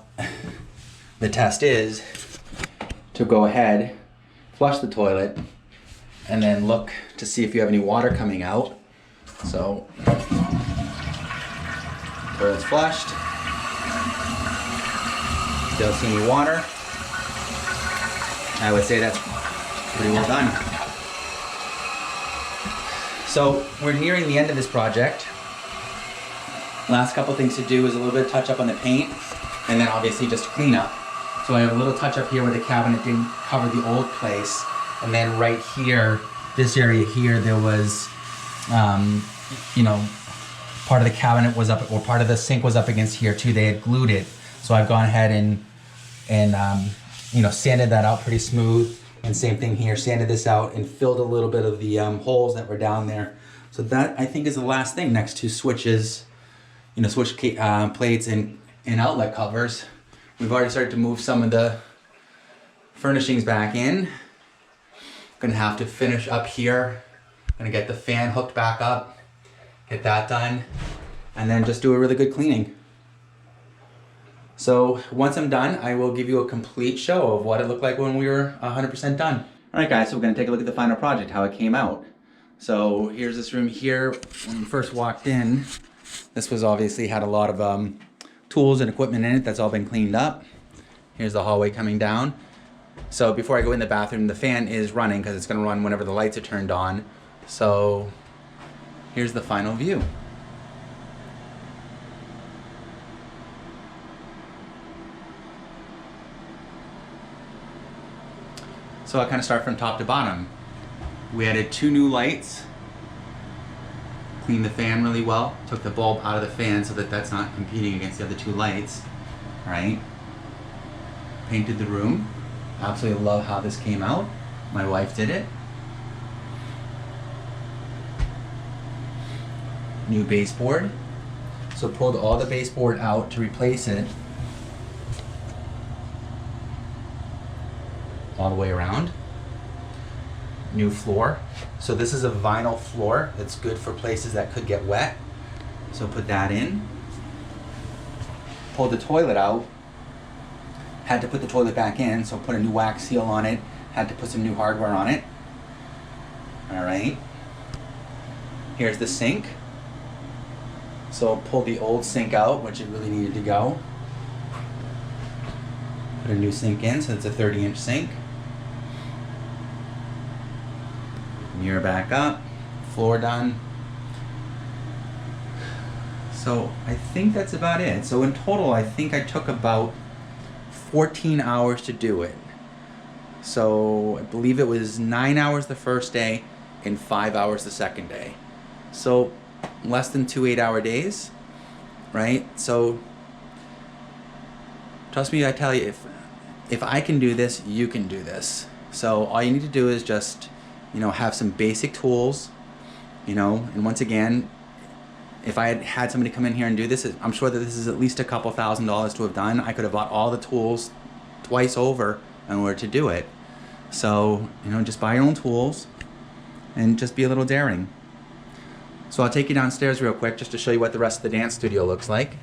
the test is to go ahead, flush the toilet, and then look to see if you have any water coming out. So, toilet's flushed. Don't see any water. I would say that's pretty well done. So we're nearing the end of this project. Last couple things to do is a little bit of touch up on the paint, and then obviously just clean up. So I have a little touch up here where the cabinet didn't cover the old place, and then right here, this area here, there was, you know, part of the cabinet was up, or part of the sink was up against here too. They had glued it, so I've gone ahead and you know, sanded that out pretty smooth. And same thing here, sanded this out and filled a little bit of the holes that were down there. So that, I think, is the last thing next to switches, you know, switch plates and outlet covers. We've already started to move some of the furnishings back in. Gonna have to finish up here. Gonna get the fan hooked back up, get that done, and then just do a really good cleaning. So once I'm done, I will give you a complete show of what it looked like when we were 100% done. All right, guys, so we're gonna take a look at the final project, how it came out. So here's this room here. When we first walked in, this was obviously had a lot of tools and equipment in it. That's all been cleaned up. Here's the hallway coming down. So before I go in the bathroom, the fan is running because it's gonna run whenever the lights are turned on. So here's the final view. So I'll kind of start from top to bottom. We added 2 new lights, cleaned the fan really well, took the bulb out of the fan so that that's not competing against the other 2 lights, all right? Painted the room. Absolutely love how this came out. My wife did it. New baseboard. So pulled all the baseboard out to replace it. All the way around. New floor. So this is a vinyl floor that's good for places that could get wet. So put that in. Pulled the toilet out. Had to put the toilet back in, so put a new wax seal on it. Had to put some new hardware on it. All right. Here's the sink. So pull the old sink out, which it really needed to go. Put a new sink in, so it's a 30-inch sink. Mirror back up, floor done. So I think that's about it. So in total, I think I took about 14 hours to do it. So I believe it was 9 hours the first day and 5 hours the second day. So less than 2 8-hour days, right? So trust me, I tell you, if I can do this, you can do this. So all you need to do is just, you know, have some basic tools, you know, and once again, if I had had somebody come in here and do this, I'm sure that this is at least a couple $1,000s to have done. I could have bought all the tools twice over in order to do it. So, you know, just buy your own tools and just be a little daring. So I'll take you downstairs real quick just to show you what the rest of the dance studio looks like.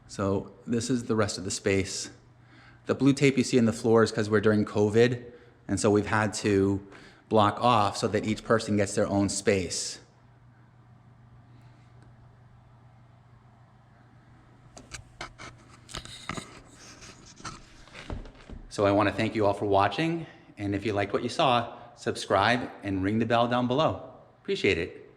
So this is the rest of the space. The blue tape you see in the floor is because we're during COVID, and so we've had to block off so that each person gets their own space. So I want to thank you all for watching, and if you liked what you saw, subscribe and ring the bell down below. Appreciate it.